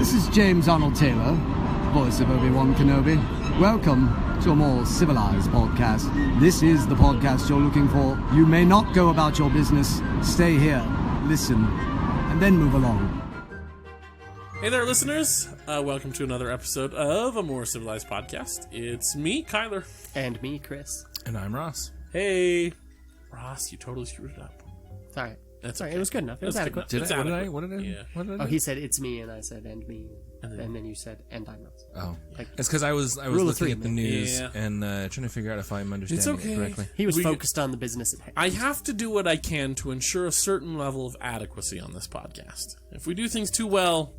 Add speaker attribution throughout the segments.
Speaker 1: This is James Arnold Taylor, voice of Obi-Wan Kenobi. Welcome to a more civilized podcast. This is the podcast you're looking for. You may not go about your business. Stay here, listen, and then move along.
Speaker 2: Hey there, listeners. Welcome to another episode of a more civilized podcast. It's me, Kyler.
Speaker 3: And me, Chris.
Speaker 4: And I'm Ross.
Speaker 2: Hey, Ross, you totally screwed it up.
Speaker 3: It's all right.
Speaker 2: That's
Speaker 3: Sorry,
Speaker 2: okay.
Speaker 3: It was good enough. It was adequate.
Speaker 4: Did
Speaker 2: It's
Speaker 4: I?
Speaker 2: adequate.
Speaker 4: What did I?
Speaker 2: Yeah.
Speaker 4: What did I
Speaker 3: Oh,
Speaker 4: do?
Speaker 3: he said it's me, and I said and me, and then you said and I'm Ross.
Speaker 4: Oh,
Speaker 3: Like,
Speaker 4: it's because I was
Speaker 3: Rule of
Speaker 4: looking
Speaker 3: three,
Speaker 4: at the
Speaker 3: man.
Speaker 4: news
Speaker 2: Yeah.
Speaker 4: and trying to figure out if I'm understanding
Speaker 2: okay.
Speaker 4: it correctly.
Speaker 3: he was
Speaker 2: We-
Speaker 3: focused on the business at hand.
Speaker 2: I have to do what I can to ensure a certain level of adequacy on this podcast. If we do things too well,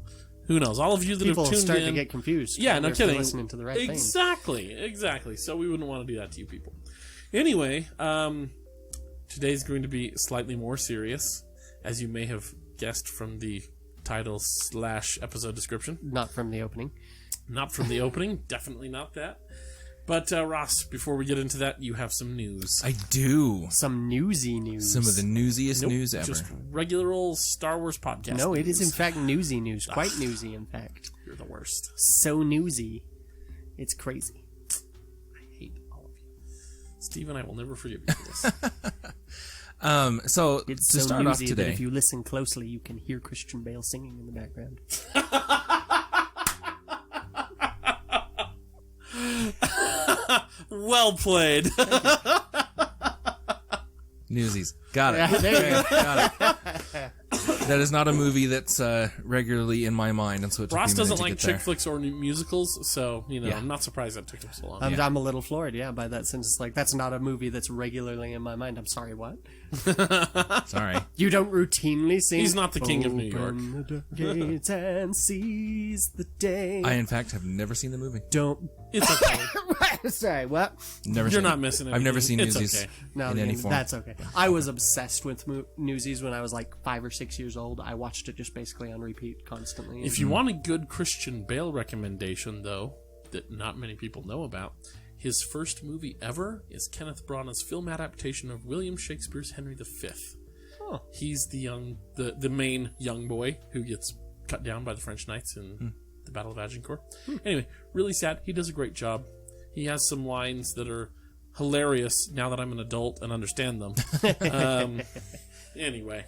Speaker 2: who knows? All of you that
Speaker 3: People
Speaker 2: have tuned
Speaker 3: start
Speaker 2: in,
Speaker 3: to get confused.
Speaker 2: yeah,
Speaker 3: wonder
Speaker 2: no
Speaker 3: if they're
Speaker 2: kidding.
Speaker 3: Listening to the right thing.
Speaker 2: Exactly. So we wouldn't want to do that to you people. Anyway, today's going to be slightly more serious, as you may have guessed from the title / episode description.
Speaker 3: Not from the opening.
Speaker 2: Not from the opening, definitely not that. But Ross, before we get into that, you have some news.
Speaker 4: I do.
Speaker 3: Some newsy news.
Speaker 4: Some of the newsiest
Speaker 2: Nope,
Speaker 4: news ever.
Speaker 2: just regular old Star Wars podcast.
Speaker 3: No, it is in
Speaker 2: news.
Speaker 3: fact newsy news. Quite newsy, in fact.
Speaker 2: You're the worst.
Speaker 3: So newsy, it's crazy.
Speaker 2: I hate all of you. Steve and I will never forgive you for this.
Speaker 4: So
Speaker 3: It's
Speaker 4: to
Speaker 3: so
Speaker 4: start off
Speaker 3: newsy that
Speaker 4: today,
Speaker 3: if you listen closely, you can hear Christian Bale singing in the background.
Speaker 2: Well played.
Speaker 4: Newsies. Got it.
Speaker 3: Yeah, there you go.
Speaker 4: Got it. That is not a movie that's regularly in my mind, and so it took
Speaker 2: Ross
Speaker 4: me a minute
Speaker 2: doesn't
Speaker 4: to
Speaker 2: like
Speaker 4: get there.
Speaker 2: chick flicks or musicals, so,
Speaker 4: Yeah.
Speaker 2: I'm not surprised that took him so long.
Speaker 3: I'm a little floored, by that sentence. Like, that's not a movie that's regularly in my mind. I'm sorry, what?
Speaker 4: Sorry.
Speaker 3: You don't routinely sing.
Speaker 2: He's not the king of New York.
Speaker 3: Open the gates and seize the day.
Speaker 4: I, in fact, have never seen the movie.
Speaker 3: Don't.
Speaker 2: It's okay.
Speaker 3: Sorry, what?
Speaker 4: Never.
Speaker 2: You're
Speaker 4: seen
Speaker 2: not
Speaker 4: it.
Speaker 2: missing anything.
Speaker 4: I've never seen
Speaker 2: It's
Speaker 4: Newsies
Speaker 2: okay.
Speaker 3: No,
Speaker 4: in any form.
Speaker 3: that's okay. I was obsessed with Newsies when I was like 5 or 6 years old. I watched it just basically on repeat constantly.
Speaker 2: If you want a good Christian Bale recommendation, though, that not many people know about, his first movie ever is Kenneth Branagh's film adaptation of William Shakespeare's Henry V.
Speaker 3: Oh.
Speaker 2: He's the main young boy who gets cut down by the French knights in the Battle of Agincourt. Anyway, really sad. He does a great job. He has some lines that are hilarious now that I'm an adult and understand them. Anyway.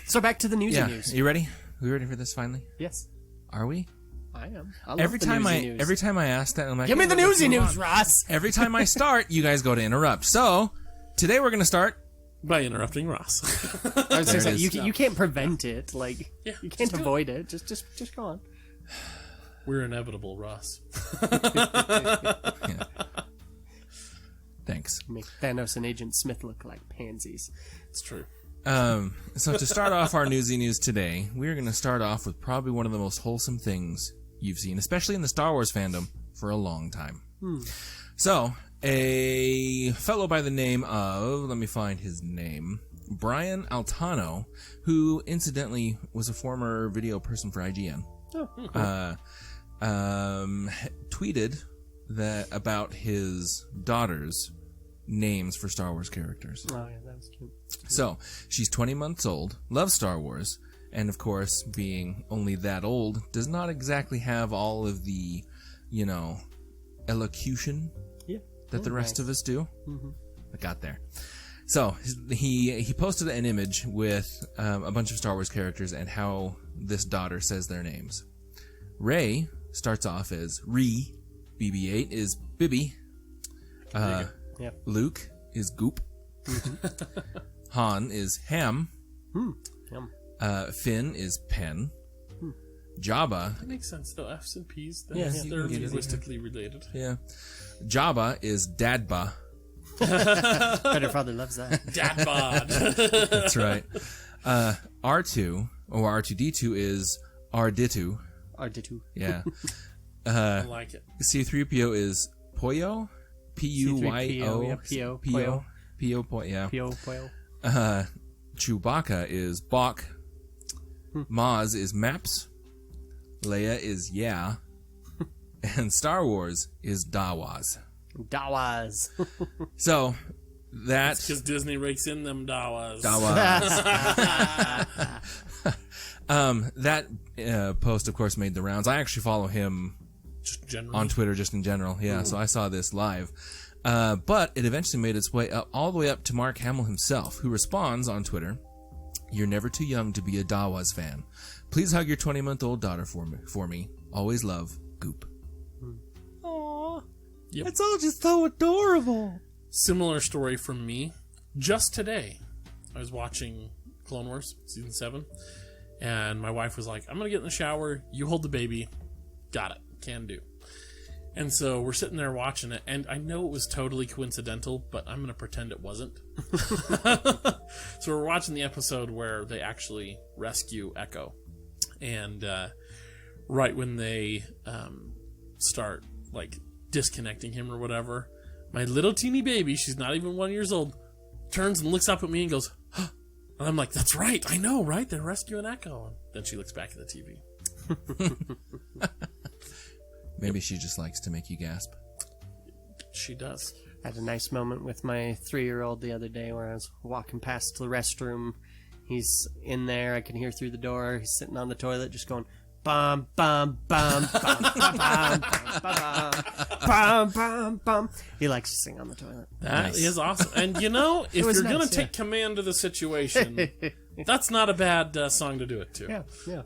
Speaker 3: So back to the newsy
Speaker 4: Yeah.
Speaker 3: news.
Speaker 4: You ready? We ready for this finally?
Speaker 3: Yes,
Speaker 4: Are we?
Speaker 3: I am. I love
Speaker 4: Every
Speaker 3: the
Speaker 4: time
Speaker 3: newsy news.
Speaker 4: every time I ask that, I'm like,
Speaker 3: Give me
Speaker 4: "Hey,
Speaker 3: the
Speaker 4: let's
Speaker 3: newsy
Speaker 4: move
Speaker 3: news,
Speaker 4: on."
Speaker 3: Ross.
Speaker 4: Every time I start, you guys go to interrupt. So today we're going to start.
Speaker 2: By interrupting Ross.
Speaker 3: I was
Speaker 4: There
Speaker 3: gonna say,
Speaker 4: it is.
Speaker 3: you can't prevent it. Like
Speaker 2: Yeah,
Speaker 3: you can't
Speaker 2: just do it.
Speaker 3: avoid it. Just go on.
Speaker 2: We're inevitable, Ross.
Speaker 4: Thanks.
Speaker 3: Make Thanos and Agent Smith look like pansies.
Speaker 2: It's true.
Speaker 4: So to start off our newsy news today, we're going to start off with probably one of the most wholesome things you've seen, especially in the Star Wars fandom, for a long time. So, a fellow by the name of, let me find his name, Brian Altano, who incidentally was a former video person for IGN, tweeted that about his daughter's names for Star Wars characters.
Speaker 3: Oh yeah, that was cute.
Speaker 4: So, she's 20 months old, loves Star Wars, and of course, being only that old, does not exactly have all of the, elocution
Speaker 3: Yeah.
Speaker 4: that the rest
Speaker 3: nice.
Speaker 4: of us do. I got there. So, he posted an image with a bunch of Star Wars characters and how this daughter says their names. Rey starts off as Ree, BB-8 is Bibby,
Speaker 3: Yep.
Speaker 4: Luke is Goop, Han is Ham,
Speaker 3: Yum.
Speaker 4: Finn is Pen, Jabba,
Speaker 2: That makes sense, though. F's and P's,
Speaker 3: Yeah,
Speaker 2: they're
Speaker 4: yeah.
Speaker 2: linguistically related.
Speaker 4: yeah, Jabba is Dadba.
Speaker 3: Better father loves that.
Speaker 2: Dad bod.
Speaker 4: That's right. R2 or R2D2 is Arditu.
Speaker 3: R2.
Speaker 4: Yeah.
Speaker 2: I like it.
Speaker 4: C3PO is Poyo. P-U-Y-O.
Speaker 3: yeah, P-O,
Speaker 4: P-O. P-O. Yeah.
Speaker 3: Pio, Pio.
Speaker 4: Chewbacca is Bok. Maz is Maps. Leia is Yeah. And Star Wars is Dawaz.
Speaker 3: Dawas.
Speaker 4: So, That
Speaker 2: Because Disney rakes in them dollars.
Speaker 4: That post, of course, made the rounds. I actually follow him
Speaker 2: Just generally.
Speaker 4: on Twitter just in general. Yeah, so I saw this live. But it eventually made its way up, all the way up to Mark Hamill himself, who responds on Twitter, "You're never too young to be a Dawas fan. Please hug your 20-month-old daughter for me. Always love, Goop."
Speaker 3: Aww.
Speaker 2: Yep.
Speaker 3: It's all just so adorable.
Speaker 2: Similar story from me. Just today, I was watching Clone Wars Season 7, and my wife was like, "I'm going to get in the shower. You hold the baby. Got it. Can do." And so we're sitting there watching it, and I know it was totally coincidental, but I'm going to pretend it wasn't. So we're watching the episode where they actually rescue Echo. And right when they start, like, disconnecting him or whatever, my little teeny baby, she's not even 1 year old, turns and looks up at me and goes, "Huh." And I'm like, "That's right. I know, right? They're rescuing Echo." And then she looks back at the TV.
Speaker 4: Maybe she just likes to make you gasp.
Speaker 2: She does.
Speaker 3: I had a nice moment with my 3-year-old the other day where I was walking past the restroom. He's in there. I can hear through the door. He's sitting on the toilet just going, bum, bum, bum, bum, bum, bum, bum, bum, bum, bum. He likes to sing on the toilet.
Speaker 2: That is awesome. And, you know, if
Speaker 3: was
Speaker 2: you're going
Speaker 3: nice,
Speaker 2: to take command of the situation, that's not a bad song to do it to.
Speaker 3: Yeah, yeah.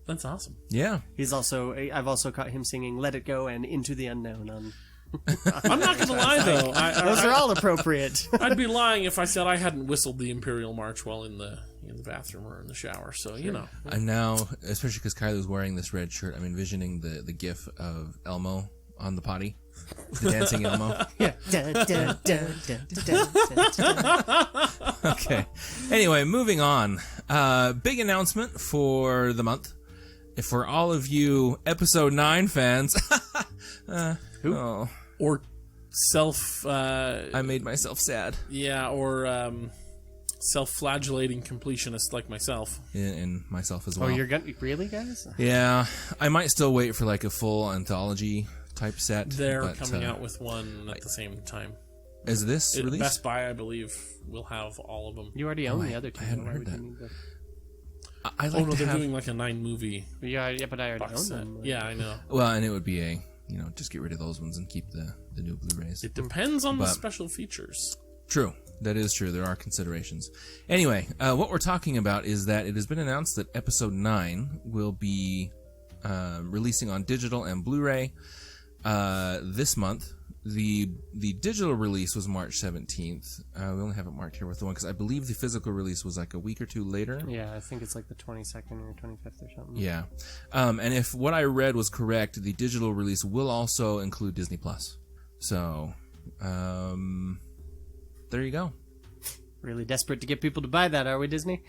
Speaker 2: That's awesome.
Speaker 4: Yeah.
Speaker 3: I've also caught him singing "Let It Go" and "Into the Unknown" on.
Speaker 2: I'm not going to lie, though.
Speaker 3: Those are all appropriate.
Speaker 2: I'd be lying if I said I hadn't whistled the Imperial March while in the bathroom or in the shower. So, you know.
Speaker 4: I'm now, especially because Kyler's wearing this red shirt, I'm envisioning the gif of Elmo on the potty. The dancing Elmo.
Speaker 3: Yeah. Dun, dun, dun, dun, dun, dun, dun.
Speaker 4: Okay. Anyway, moving on. Big announcement for the month. For all of you Episode 9 fans.
Speaker 3: Who?
Speaker 4: Oh,
Speaker 2: Or self...
Speaker 4: I made myself sad.
Speaker 2: yeah, or self-flagellating completionists like myself.
Speaker 4: And myself as
Speaker 3: Oh,
Speaker 4: well.
Speaker 3: you're gonna really, guys?
Speaker 4: Yeah. I might still wait for like a full anthology type set.
Speaker 2: They're
Speaker 4: but,
Speaker 2: coming out with one at the same time.
Speaker 4: Is this released?
Speaker 2: Best Buy, I believe, will have all of them.
Speaker 3: You already own the other two.
Speaker 4: I hadn't
Speaker 3: Why
Speaker 4: heard
Speaker 3: would you
Speaker 4: that.
Speaker 3: need the-
Speaker 4: I
Speaker 2: Oh,
Speaker 4: like
Speaker 2: no,
Speaker 4: to
Speaker 2: they're
Speaker 4: have...
Speaker 2: doing like a 9-movie
Speaker 3: Yeah, but I already
Speaker 2: box
Speaker 3: own
Speaker 2: set.
Speaker 3: them.
Speaker 2: Yeah, I know.
Speaker 4: Well, and it would be just get rid of those ones and keep the new Blu-rays.
Speaker 2: It depends on the
Speaker 4: But-
Speaker 2: special features.
Speaker 4: True. That is true. There are considerations. Anyway, what we're talking about is that it has been announced that Episode 9 will be releasing on digital and Blu-ray this month. The digital release was March 17th. We only have it marked here with the one because I believe the physical release was like a week or two later.
Speaker 3: Yeah, I think it's like the 22nd or 25th or something.
Speaker 4: Yeah. And if what I read was correct, the digital release will also include Disney Plus. So, there you go.
Speaker 3: Really desperate to get people to buy that, are we, Disney?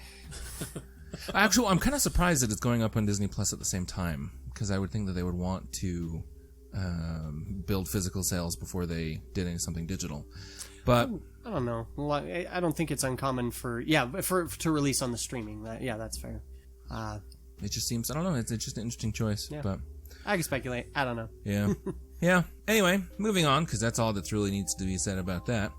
Speaker 4: Actually, I'm kind of surprised that it's going up on Disney Plus at the same time because I would think that they would want to build physical sales before they did something digital. But
Speaker 3: I don't know. Well, I don't think it's uncommon for to release on the streaming. That's fair.
Speaker 4: it just seems, I don't know, it's just an interesting choice.
Speaker 3: Yeah.
Speaker 4: But
Speaker 3: I can speculate. I don't know.
Speaker 4: yeah. Yeah. Anyway, moving on because that's all that really needs to be said about that.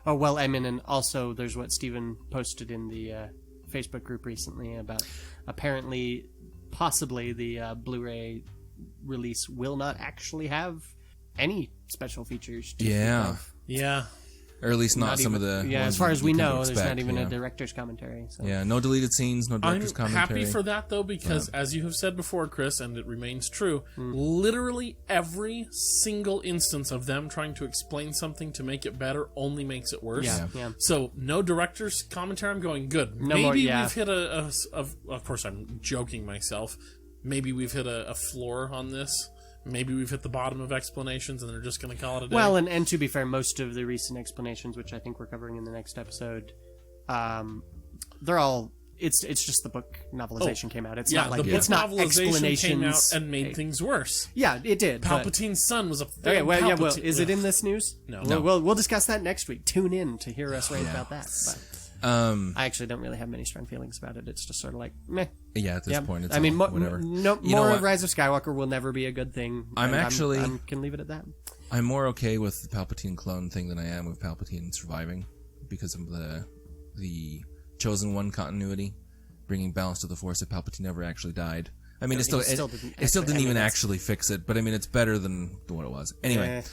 Speaker 3: Oh, well, I mean, and also there's what Steven posted in the Facebook group recently about apparently, possibly the Blu-ray release will not actually have any special features. To
Speaker 4: Yeah.
Speaker 3: speak of.
Speaker 2: Yeah.
Speaker 4: Or at least not some
Speaker 3: even,
Speaker 4: of the
Speaker 3: Yeah,
Speaker 4: ones
Speaker 3: as far
Speaker 4: you
Speaker 3: as we
Speaker 4: come to
Speaker 3: know, there's
Speaker 4: expect,
Speaker 3: not even
Speaker 4: yeah.
Speaker 3: a director's commentary. So.
Speaker 4: Yeah, no deleted scenes, no
Speaker 2: I'm
Speaker 4: director's commentary.
Speaker 2: happy for that, though, because as you have said before, Chris, and it remains true, literally every single instance of them trying to explain something to make it better only makes it worse.
Speaker 3: Yeah.
Speaker 2: So, no director's commentary, I'm going, good.
Speaker 3: No
Speaker 2: Maybe
Speaker 3: more, yeah.
Speaker 2: we've hit of course, I'm joking myself, maybe we've hit a floor on this. Maybe we've hit the bottom of explanations and they're just going to call it a day.
Speaker 3: Well, and to be fair, most of the recent explanations, which I think we're covering in the next episode, they're all. It's just the book novelization came out. It's
Speaker 2: yeah,
Speaker 3: not like
Speaker 2: the book
Speaker 3: it's not
Speaker 2: novelization
Speaker 3: explanations.
Speaker 2: came out and made things worse.
Speaker 3: Yeah, it did. but-
Speaker 2: Palpatine's son was a
Speaker 3: Okay, well, yeah. Well,
Speaker 2: Palpatine-
Speaker 3: is it in this news?
Speaker 2: No.
Speaker 3: We'll discuss that next week. Tune in to hear us rant about that. But I actually don't really have many strong feelings about it. It's just sort of like meh.
Speaker 4: Yeah, at this point, it's
Speaker 3: I mean,
Speaker 4: all whatever.
Speaker 3: more
Speaker 4: You know
Speaker 3: of
Speaker 4: what?
Speaker 3: Rise of Skywalker will never be a good thing.
Speaker 4: I'm
Speaker 3: and
Speaker 4: actually-
Speaker 3: can leave it at that.
Speaker 4: I'm more okay with the Palpatine clone thing than I am with Palpatine surviving because of the Chosen One continuity, bringing balance to the Force if Palpatine never actually died. I mean, it still didn't even actually fix it, but I mean, it's better than what it was. Anyway.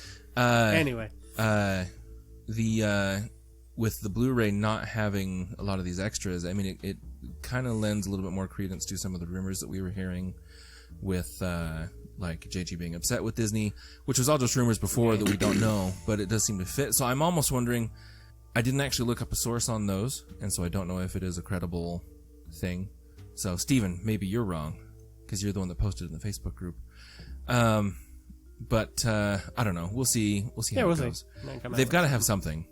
Speaker 4: With the Blu-ray not having a lot of these extras, I mean, it kind of lends a little bit more credence to some of the rumors that we were hearing with, like JG being upset with Disney, which was all just rumors before that we don't know, but it does seem to fit. So I'm almost wondering, I didn't actually look up a source on those, and so I don't know if it is a credible thing. So Steven, maybe you're wrong, because you're the one that posted it in the Facebook group. But I don't know. We'll see how it goes. They've got to have something,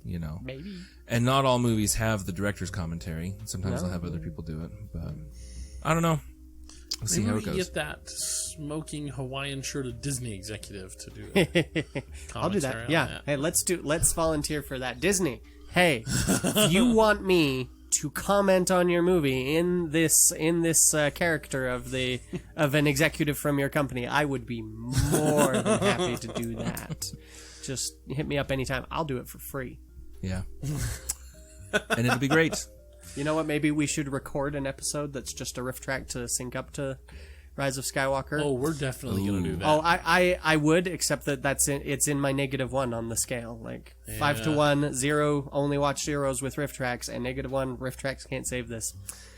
Speaker 4: you know.
Speaker 3: Maybe.
Speaker 4: And not all movies have the director's commentary. Sometimes they'll have other people do it, but I don't know. We'll see how it goes.
Speaker 2: Get that smoking Hawaiian shirted Disney executive to do it.
Speaker 3: I'll do that. Yeah. Hey, let's volunteer for that. Disney. Hey, if you want me to comment on your movie in this character of an executive from your company, I would be more than happy to do that. Just hit me up anytime. I'll do it for free.
Speaker 4: Yeah. And it'll be great.
Speaker 3: You know what? Maybe we should record an episode that's just a riff track to sync up to Rise of Skywalker.
Speaker 2: Oh, we're definitely going to do that.
Speaker 3: Oh, I would, except that it's in my -1 on the scale. Like 5 to 1, 0 only watch zeros with riff tracks, and -1 riff tracks can't save this.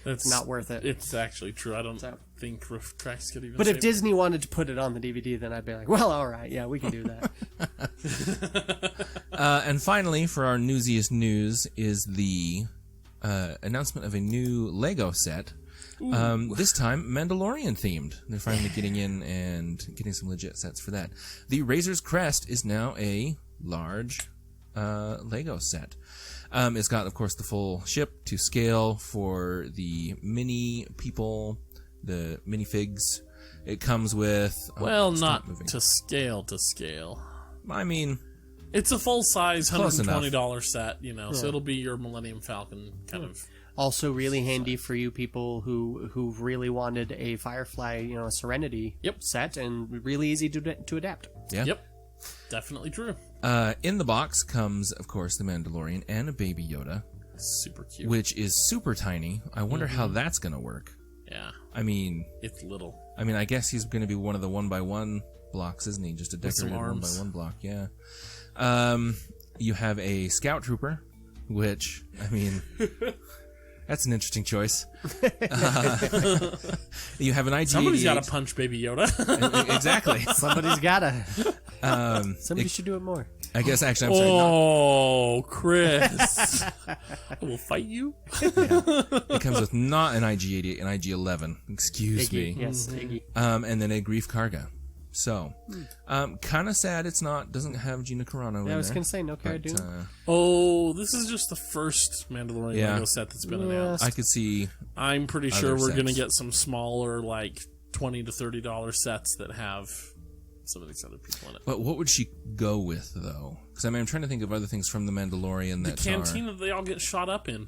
Speaker 3: It's not worth it.
Speaker 2: It's actually true. I don't think riff tracks could even.
Speaker 3: But
Speaker 2: save
Speaker 3: if Disney wanted to put it on the DVD, then I'd be like, well, all right, yeah, we can do that.
Speaker 4: And finally, for our newsiest news is the announcement of a new Lego set. This time Mandalorian themed. They're finally getting in and getting some legit sets for that. The Razor's Crest is now a large Lego set. It's got, of course, the full ship to scale for the mini people, the minifigs. It comes with
Speaker 2: not to scale.
Speaker 4: I mean,
Speaker 2: it's a full size $120 set, you know, so it'll be your Millennium Falcon kind of.
Speaker 3: Also really handy for you people who really wanted a Firefly, you know, a Serenity set, and really easy to adapt.
Speaker 4: Yeah.
Speaker 2: Yep. Definitely true.
Speaker 4: In the box comes, of course, the Mandalorian and a Baby Yoda.
Speaker 2: Super cute.
Speaker 4: Which is super tiny. I wonder how that's going to work.
Speaker 2: Yeah.
Speaker 4: I mean...
Speaker 2: It's little.
Speaker 4: I mean, I guess he's going to be one of the 1x1 blocks, isn't he? Just a decorated 1x1 block, yeah. You have a Scout Trooper, which, I mean... That's an interesting choice. You have an IG-88.
Speaker 2: Somebody's got to punch Baby Yoda.
Speaker 3: Exactly. Somebody's got to. Somebody should do it more.
Speaker 4: I guess, actually, I'm sorry.
Speaker 2: Oh, Chris. I will fight you.
Speaker 4: It comes with not an IG-88, an IG-11. Excuse me.
Speaker 3: Yes, Iggy.
Speaker 4: And then a Grief Karga. So, kind of sad it's doesn't have Gina Carano in there.
Speaker 3: I was going to say, no Cara Dune.
Speaker 2: This is just the first Mandalorian Lego set that's been announced.
Speaker 4: I could see.
Speaker 2: I'm pretty sure we're going to get some smaller, like $20 to $30 sets that have some of these other people in it.
Speaker 4: But what would she go with, though? Because I mean, I'm trying to think of other things from the Mandalorian that
Speaker 2: the cantina they all get shot up in.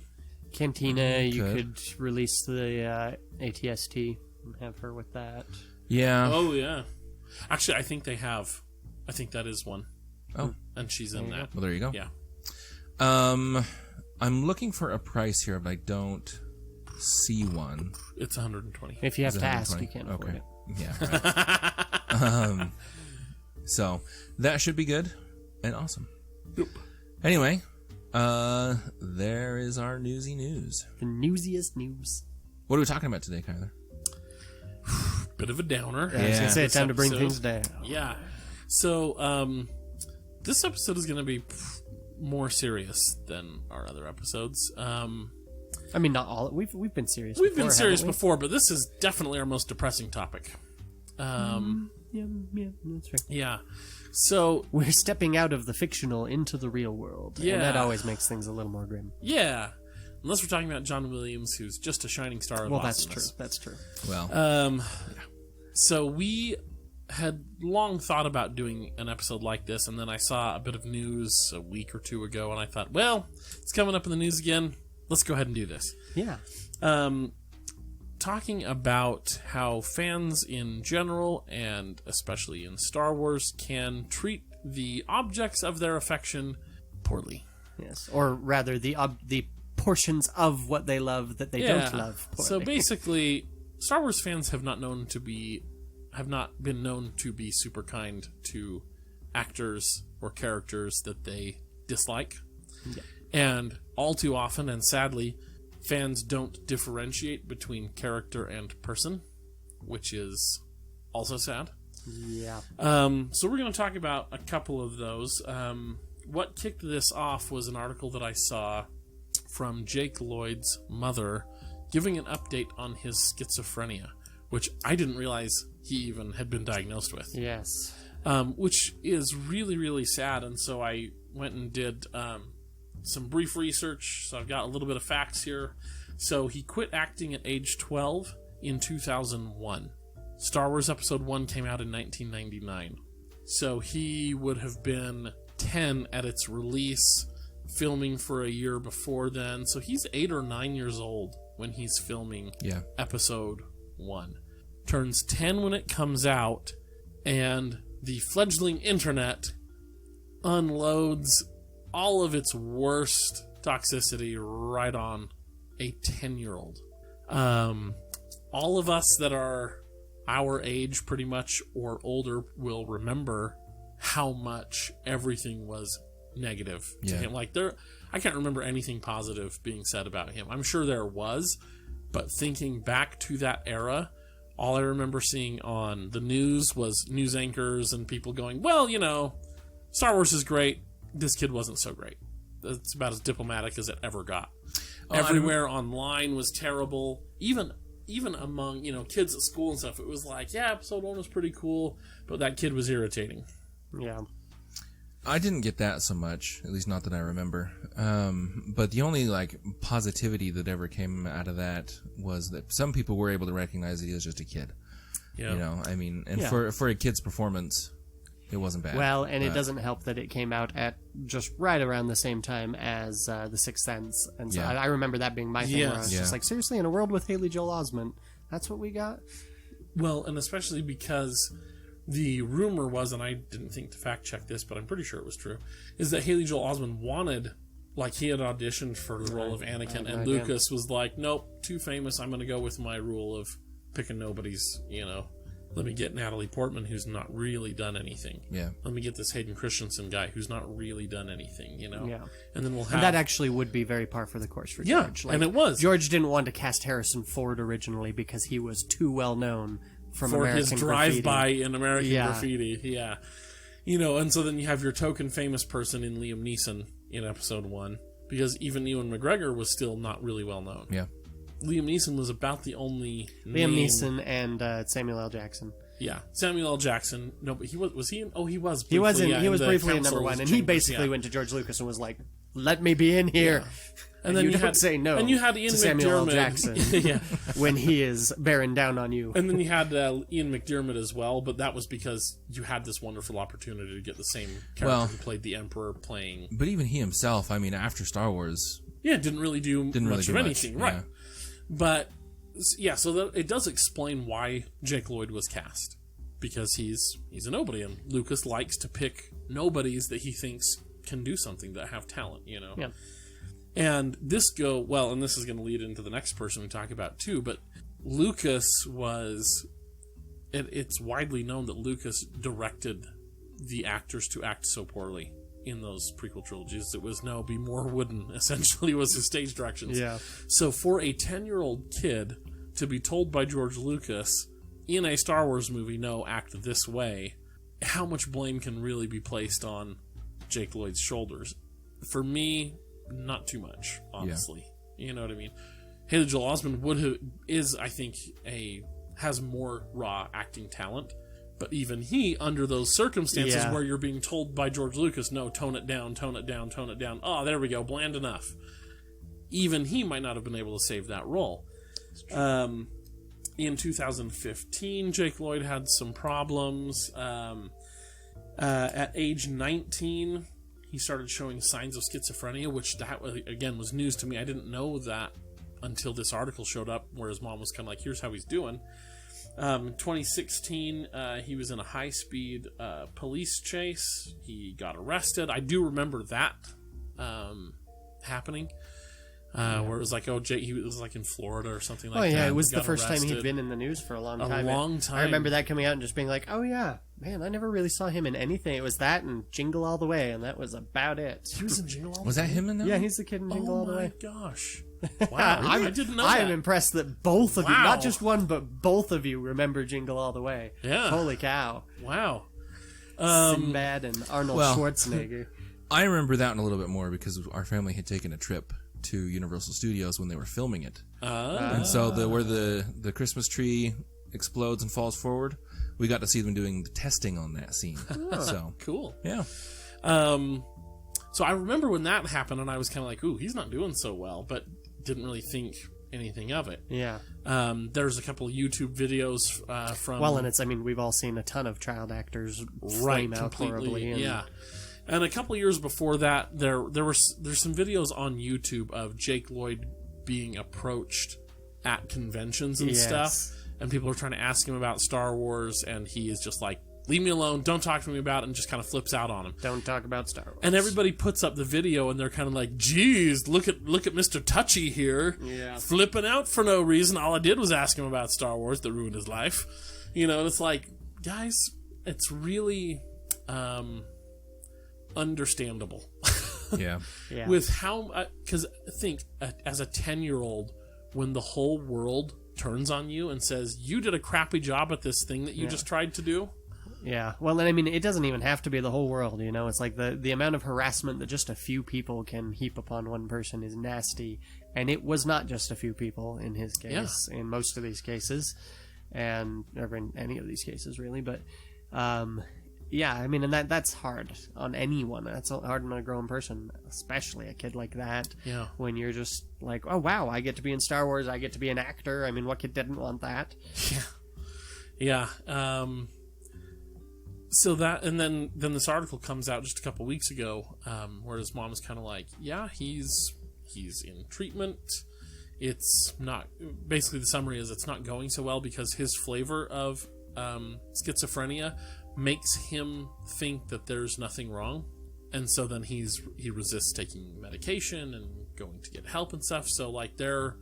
Speaker 3: Cantina, you could release the ATST and have her with that.
Speaker 4: Yeah.
Speaker 2: Oh, yeah. Actually, I think they have. I think that is one.
Speaker 4: Oh.
Speaker 2: And she's in that.
Speaker 4: Well, there you go.
Speaker 2: Yeah.
Speaker 4: I'm looking for a price here, but I don't see one.
Speaker 2: It's $120.
Speaker 3: If you have to ask, you can't afford it.
Speaker 4: Yeah. Right. So, that should be good and awesome.
Speaker 2: Yep.
Speaker 4: Anyway, there is our newsy news.
Speaker 3: The newsiest news.
Speaker 4: What are we talking about today, Kyler?
Speaker 2: Bit of a downer.
Speaker 3: Yeah, I was going to say, it's time to bring things down.
Speaker 2: Yeah. So, this episode is going to be more serious than our other episodes.
Speaker 3: I mean, not all. We've been serious.
Speaker 2: We've been serious before, but this is definitely our most depressing topic.
Speaker 3: Yeah, that's right.
Speaker 2: Yeah. So
Speaker 3: we're stepping out of the fictional into the real world.
Speaker 2: Yeah.
Speaker 3: And that always makes things a little more grim.
Speaker 2: Yeah. Unless we're talking about John Williams, who's just a shining star of awesomeness.
Speaker 3: That's true.
Speaker 4: Well,
Speaker 2: so we had long thought about doing an episode like this, and then I saw a bit of news a week or two ago, and I thought, well, it's coming up in the news again. Let's go ahead and do this.
Speaker 3: Yeah.
Speaker 2: Talking about how fans in general, and especially in Star Wars, can treat the objects of their affection poorly.
Speaker 3: Yes, or rather, the portions of what they love that they don't love. Poorly.
Speaker 2: So basically, Star Wars fans have not been known to be super kind to actors or characters that they dislike. Yeah. And all too often, and sadly, fans don't differentiate between character and person, which is also sad.
Speaker 3: Yeah.
Speaker 2: So we're going to talk about a couple of those. What kicked this off was an article that I saw from Jake Lloyd's mother giving an update on his schizophrenia, which I didn't realize he even had been diagnosed with.
Speaker 3: Yes.
Speaker 2: Which is really, really sad. And so I went and did some brief research. So I've got a little bit of facts here. So he quit acting at age 12 in 2001. Star Wars Episode 1 came out in 1999. So he would have been 10 at its release, filming for a year before then. So he's 8 or 9 years old when he's filming Episode 1. Turns 10 when it comes out, and the fledgling internet unloads all of its worst toxicity right on a 10-year-old. All of us that are our age, pretty much, or older, will remember how much everything was negative to him. Like, I can't remember anything positive being said about him. I'm sure there was, but thinking back to that era, all I remember seeing on the news was news anchors and people going, well, you know, Star Wars is great. This kid wasn't so great. That's about as diplomatic as it ever got. Everywhere online was terrible. Even among, kids at school and stuff, it was like, yeah, Episode 1 was pretty cool, but that kid was irritating.
Speaker 3: Yeah.
Speaker 4: I didn't get that so much, at least not that I remember. But the only positivity that ever came out of that was that some people were able to recognize that he was just a kid. Yeah. For a kid's performance, it wasn't bad.
Speaker 3: Well, and it doesn't help that it came out at just right around the same time as The Sixth Sense, and so I remember that being my thing. Where I was just like, seriously, in a world with Haley Joel Osment, that's what we got.
Speaker 2: Well, and especially because the rumor was, and I didn't think to fact check this, but I'm pretty sure it was true, is that Haley Joel Osment wanted, he had auditioned for the role of Anakin, and Lucas was like, nope, too famous, I'm going to go with my rule of picking nobodies, let me get Natalie Portman, who's not really done anything.
Speaker 4: Yeah.
Speaker 2: Let me get this Hayden Christensen guy, who's not really done anything, Yeah. And then we'll have...
Speaker 3: And that actually would be very par for the course for George.
Speaker 2: And it was.
Speaker 3: George didn't want to cast Harrison Ford originally because he was too well known for
Speaker 2: American his drive-by
Speaker 3: Graffiti.
Speaker 2: in American Graffiti. Yeah. And so then you have your token famous person in Liam Neeson in Episode 1, because even Ewan McGregor was still not really well known.
Speaker 4: Yeah.
Speaker 2: Liam Neeson was about the only
Speaker 3: Liam Neeson and Samuel L. Jackson.
Speaker 2: Yeah, Samuel L. Jackson. No, but he was he in? Oh, he was.
Speaker 3: Briefly, he was briefly in number 1, and he
Speaker 2: Chambers,
Speaker 3: basically went to George Lucas and was like, "Let me be in here." Yeah.
Speaker 2: And then
Speaker 3: you don't say no.
Speaker 2: And you had Ian
Speaker 3: to Samuel L.
Speaker 2: McDermott.
Speaker 3: Jackson when he is bearing down on you.
Speaker 2: And then you had Ian McDermott as well, but that was because you had this wonderful opportunity to get the same character who played the Emperor playing.
Speaker 4: But even he himself, after Star Wars,
Speaker 2: didn't really do much of anything, right?
Speaker 4: Yeah.
Speaker 2: But so it does explain why Jake Lloyd was cast, because he's a nobody, and Lucas likes to pick nobodies that he thinks can do something, that have talent,
Speaker 3: Yeah.
Speaker 2: And this is going to lead into the next person we talk about too, but Lucas was, it's widely known that Lucas directed the actors to act so poorly in those prequel trilogies. It was be more wooden, essentially, was his stage directions.
Speaker 3: Yeah.
Speaker 2: So for a 10-year-old kid to be told by George Lucas in a Star Wars movie, no, act this way, how much blame can really be placed on Jake Lloyd's shoulders? For me, not too much, honestly. Yeah. You know what I mean? Haley Joel Osment has more raw acting talent, but even he, under those circumstances where you're being told by George Lucas, no, tone it down, tone it down, tone it down. Oh, there we go, bland enough. Even he might not have been able to save that role. In 2015, Jake Lloyd had some problems. At age 19, he started showing signs of schizophrenia, which that, again, was news to me. I didn't know that until this article showed up, where his mom was kind of like, here's how he's doing. In 2016, he was in a high-speed police chase. He got arrested. I do remember that happening. Where it was like, Jake, he was like in Florida or something like that.
Speaker 3: Oh, yeah, it was the
Speaker 2: got
Speaker 3: first time
Speaker 2: arrested.
Speaker 3: he'd been in the news for a long
Speaker 2: A
Speaker 3: time.
Speaker 2: long time.
Speaker 3: I remember that coming out and just being like, oh, yeah, man, I never really saw him in anything. It was that and Jingle All the Way, and that was about it.
Speaker 2: He was in Jingle All the Way?
Speaker 4: Was that him in that?
Speaker 3: Yeah, he's the kid in Jingle All the Way.
Speaker 2: Oh, my gosh. Wow, I didn't know
Speaker 3: I
Speaker 2: that.
Speaker 3: am impressed that both of you,
Speaker 2: Wow.
Speaker 3: not just one, but both of you remember Jingle All the Way.
Speaker 2: Yeah.
Speaker 3: Holy cow.
Speaker 2: Wow.
Speaker 3: Sinbad and Arnold Schwarzenegger.
Speaker 4: I remember that one a little bit more because our family had taken a trip to Universal Studios when they were filming it. And so where the Christmas tree explodes and falls forward, we got to see them doing the testing on that scene. So
Speaker 2: Cool.
Speaker 4: yeah.
Speaker 2: So I remember when that happened, and I was kind of like, ooh, he's not doing so well, but didn't really think anything of it.
Speaker 3: Yeah.
Speaker 2: There's a couple of YouTube videos from...
Speaker 3: Well, and it's, I mean, we've all seen a ton of child actors flame out horribly. And,
Speaker 2: yeah. And a couple of years before that, there's some videos on YouTube of Jake Lloyd being approached at conventions and stuff, and people are trying to ask him about Star Wars, and he is just like, leave me alone, don't talk to me about it, and just kind of flips out on him.
Speaker 3: Don't talk about Star Wars.
Speaker 2: And everybody puts up the video, and they're kind of like, geez, look at Mr. Touchy here, flipping out for no reason. All I did was ask him about Star Wars that ruined his life. You know, and it's like, guys, it's really understandable.
Speaker 4: Yeah.
Speaker 2: With how, because think, as a 10-year-old, when the whole world turns on you and says, you did a crappy job at this thing that you just tried to do.
Speaker 3: Yeah. Well, and I mean, it doesn't even have to be the whole world, you know? It's like the amount of harassment that just a few people can heap upon one person is nasty. And it was not just a few people in his case, in most of these cases, or in any of these cases, really. But, yeah, I mean, and that's hard on anyone. That's hard on a grown person, especially a kid like that. Yeah. When you're just like, oh, wow, I get to be in Star Wars, I get to be an actor. I mean, what kid didn't want that?
Speaker 2: Yeah. So that, and then this article comes out just a couple weeks ago, where his mom is kind of like, yeah, he's in treatment. It's not, basically the summary is it's not going so well because his flavor of schizophrenia makes him think that there's nothing wrong, and so then he resists taking medication and going to get help and stuff. So like the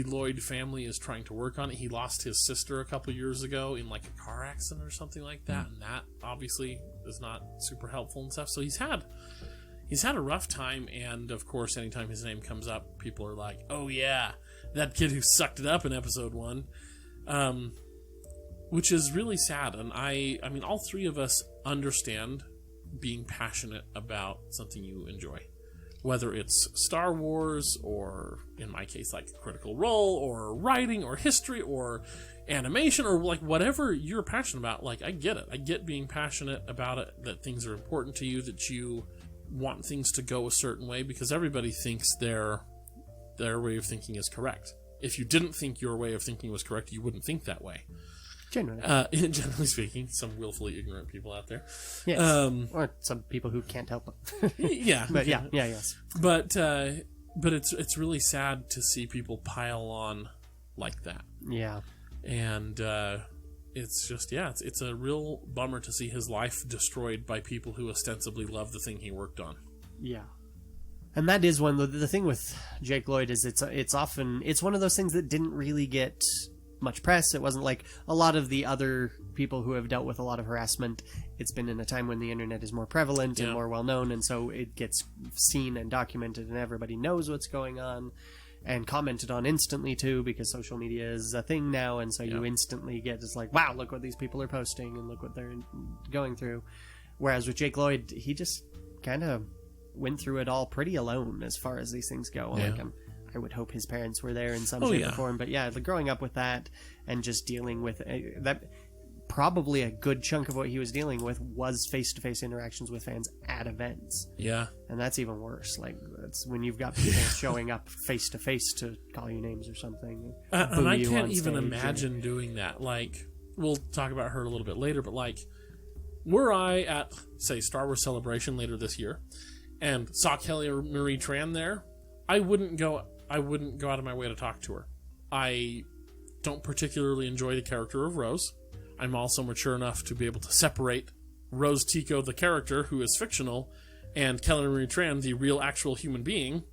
Speaker 2: Lloyd family is trying to work on it. He lost his sister a couple years ago in like a car accident or something like that, and that obviously is not super helpful and stuff. So he's had a rough time, and of course anytime his name comes up, people are like, oh yeah, that kid who sucked it up in episode 1. Which is really sad, and I mean, all three of us understand being passionate about something you enjoy. Whether it's Star Wars, or in my case, like Critical Role, or writing, or history, or animation, or like whatever you're passionate about, like I get it. I get being passionate about it, that things are important to you, that you want things to go a certain way, because everybody thinks their way of thinking is correct. If you didn't think your way of thinking was correct, you wouldn't think that way. Generally speaking, some willfully ignorant people out there.
Speaker 3: Yes. Or some people who can't help it.
Speaker 2: Yeah.
Speaker 3: But yes.
Speaker 2: But it's really sad to see people pile on like that.
Speaker 3: Yeah.
Speaker 2: And it's just, it's a real bummer to see his life destroyed by people who ostensibly love the thing he worked on.
Speaker 3: Yeah. And that is one, the thing with Jake Lloyd is it's often one of those things that didn't really get much press. It wasn't like a lot of the other people who have dealt with a lot of harassment. It's been in a time when the internet is more prevalent and more well known, and so it gets seen and documented, and everybody knows what's going on and commented on instantly too, because social media is a thing now, and so you instantly get just like, wow, look what these people are posting and look what they're going through. Whereas with Jake Lloyd, he just kind of went through it all pretty alone as far as these things go. Like, I would hope his parents were there in some shape or form. But yeah, growing up with that and just dealing with that, probably a good chunk of what he was dealing with was face-to-face interactions with fans at events. Yeah. And that's even worse. Like, that's when you've got people showing up face-to-face to call you names or something.
Speaker 2: And I can't even imagine doing that. Like, we'll talk about her a little bit later, but like, were I at, say, Star Wars Celebration later this year and saw Kelly or Marie Tran there, I wouldn't go out of my way to talk to her. don't particularly enjoy the character of Rose. I'm also mature enough to be able to separate Rose Tico, the character, who is fictional, and Kelly Marie Tran, the real actual human being,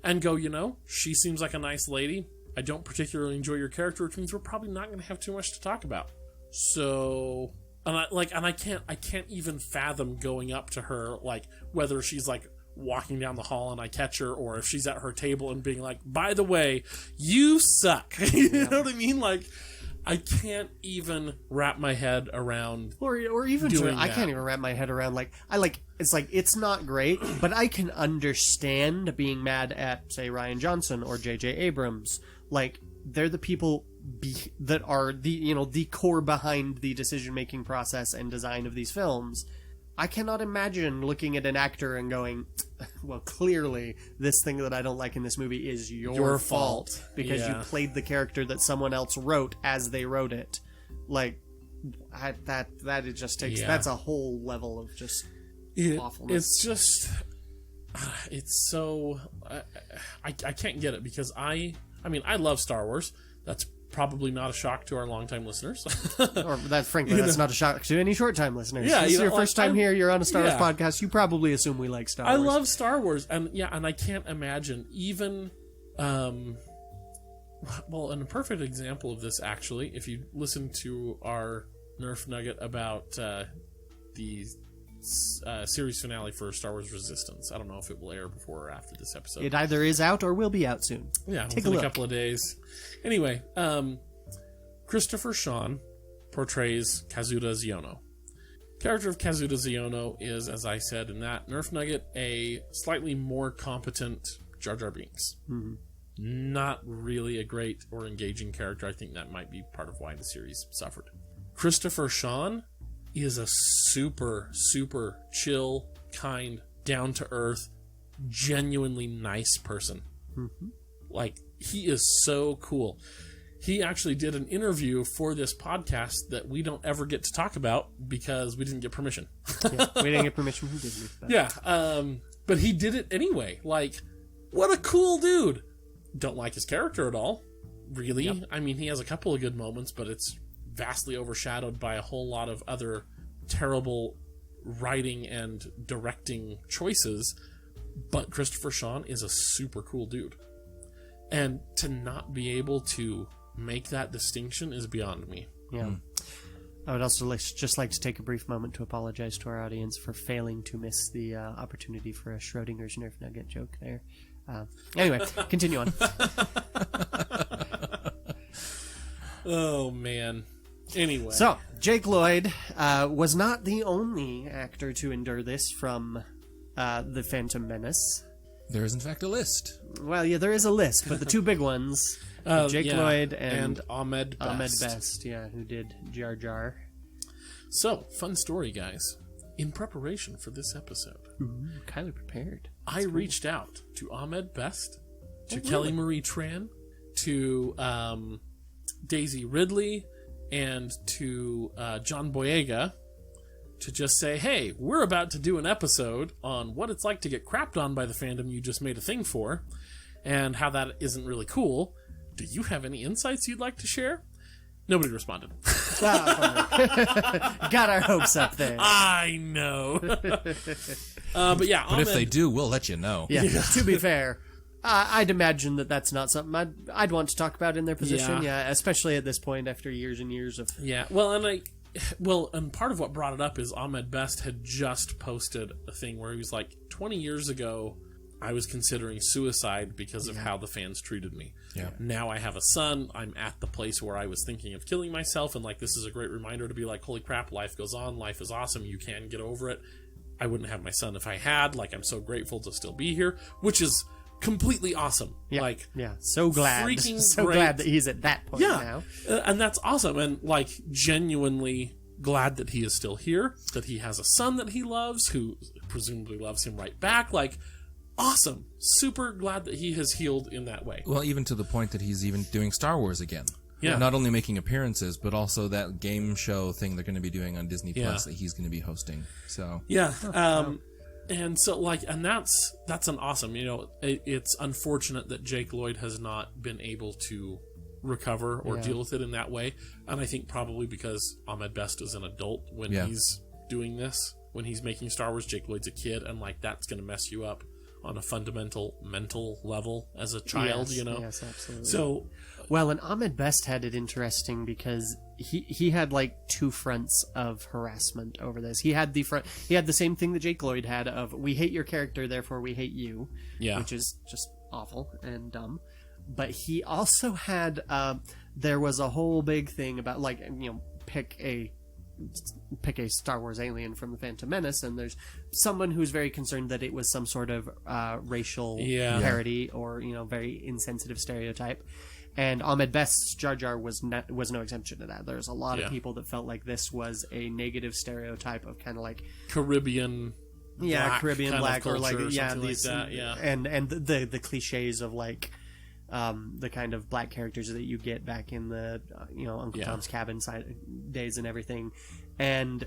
Speaker 2: and go, she seems like a nice lady. I don't particularly enjoy your character, which means we're probably not going to have too much to talk about. So, I can't even fathom going up to her, like, whether she's like walking down the hall and I catch her, or if she's at her table and being like, by the way, you suck. You know what I mean? Like, I can't even wrap my head around
Speaker 3: or even
Speaker 2: doing
Speaker 3: I
Speaker 2: that.
Speaker 3: can't even wrap my head around it's not great, but I can understand being mad at, say, Rian Johnson or J.J. Abrams. Like, they're the people that are the core behind the decision making process and design of these films. I cannot imagine looking at an actor and going, well, clearly this thing that I don't like in this movie is your fault because you played the character that someone else wrote as they wrote it. Like, that it just takes, that's a whole level of just awfulness.
Speaker 2: It's just, it's so, I can't get it because I love Star Wars. That's probably not a shock to our longtime listeners.
Speaker 3: Or frankly, that's not a shock to any short-time listeners.
Speaker 2: Yeah,
Speaker 3: this is your first time here, you're on a Star Wars
Speaker 2: Yeah.
Speaker 3: podcast, you probably assume we like Star Wars.
Speaker 2: I love Star Wars, and I can't imagine even, well, and a perfect example of this, actually, if you listen to our Nerf Nugget about the series finale for Star Wars Resistance. I don't know if it will air before or after this episode.
Speaker 3: It either is out or will be out soon.
Speaker 2: Yeah,
Speaker 3: Take
Speaker 2: within
Speaker 3: a look.
Speaker 2: couple of days. Anyway, Christopher Sean portrays Kazuda Xiono. Character of Kazuda Xiono is, as I said in that Nerf Nugget, a slightly more competent Jar Jar Binks.
Speaker 3: Mm-hmm.
Speaker 2: Not really a great or engaging character. I think that might be part of why the series suffered. Christopher Sean is a super, super chill, kind, down-to-earth, genuinely nice person.
Speaker 3: Mm-hmm.
Speaker 2: Like, he is so cool. He actually did an interview for this podcast that we don't ever get to talk about because we didn't get permission.
Speaker 3: Yeah, we didn't get permission from Disney. But.
Speaker 2: Yeah, but he did it anyway. Like, what a cool dude. Don't like his character at all, really.
Speaker 3: Yep.
Speaker 2: I mean, he has a couple of good moments, but it's vastly overshadowed by a whole lot of other terrible writing and directing choices. But Christopher Sean is a super cool dude. And to not be able to make that distinction is beyond me.
Speaker 3: Yeah. I would also just like to take a brief moment to apologize to our audience for failing to miss the opportunity for a Schrodinger's Nerf Nugget joke there. Anyway, continue on.
Speaker 2: Oh, man. Anyway.
Speaker 3: So, Jake Lloyd was not the only actor to endure this from The Phantom Menace.
Speaker 4: There is, in fact, a list.
Speaker 3: Well, yeah, there is a list, but the two big ones, Jake Lloyd and
Speaker 2: Ahmed Best.
Speaker 3: Ahmed Best, who did Jar Jar.
Speaker 2: So, fun story, guys. In preparation for this episode,
Speaker 3: Kylie prepared.
Speaker 2: I reached out to Ahmed Best, to Kelly Marie Tran, to Daisy Ridley, and to John Boyega to just say, hey, we're about to do an episode on what it's like to get crapped on by the fandom you just made a thing for, and how that isn't really cool. Do you have any insights you'd like to share? Nobody responded.
Speaker 3: Got our hopes up there.
Speaker 2: I know. But yeah,
Speaker 4: But if they do, we'll let you know.
Speaker 3: Yeah, to be fair, I'd imagine that's not something I'd want to talk about in their position. Yeah, especially at this point after years and years of...
Speaker 2: Yeah, and part of what brought it up is Ahmed Best had just posted a thing where he was like, 20 years ago, I was considering suicide because of how the fans treated me.
Speaker 4: Yeah.
Speaker 2: Now I have a son. I'm at the place where I was thinking of killing myself, and like, this is a great reminder to be like, holy crap, life goes on. Life is awesome. You can get over it. I wouldn't have my son if I had. Like, I'm so grateful to still be here, which is completely awesome.
Speaker 3: Yeah,
Speaker 2: like,
Speaker 3: so glad.
Speaker 2: freaking
Speaker 3: so
Speaker 2: great.
Speaker 3: glad that he's at that point now.
Speaker 2: And that's awesome. And like, genuinely glad that he is still here, that he has a son that he loves, who presumably loves him right back. Like, awesome. Super glad that he has healed in that way.
Speaker 4: Well, even to the point that he's even doing Star Wars again.
Speaker 2: Yeah.
Speaker 4: Not only making appearances, but also that game show thing they're going to be doing on Disney Plus that he's going to be hosting. So
Speaker 2: yeah. And so like, and that's an awesome, it's unfortunate that Jake Lloyd has not been able to recover or deal with it in that way. And I think probably because Ahmed Best is an adult when he's doing this, when he's making Star Wars, Jake Lloyd's a kid, and like that's going to mess you up on a fundamental mental level as a child, you know?
Speaker 3: Yes, absolutely.
Speaker 2: So,
Speaker 3: well, and Ahmed Best had it interesting because he had like two fronts of harassment over this. He had the same thing that Jake Lloyd had of we hate your character, therefore we hate you, which is just awful and dumb. But he also had there was a whole big thing about like, you know, pick a Star Wars alien from the Phantom Menace, and there's someone who's very concerned that it was some sort of racial parody or, you know, very insensitive stereotype. And Ahmed Best's Jar Jar was no exemption to that. There's a lot of people that felt like this was a negative stereotype of kind of like
Speaker 2: Caribbean black,
Speaker 3: Caribbean black, or like these
Speaker 2: like that,
Speaker 3: and the cliches of like the kind of black characters that you get back in the you know, Uncle Tom's Cabin days and everything, and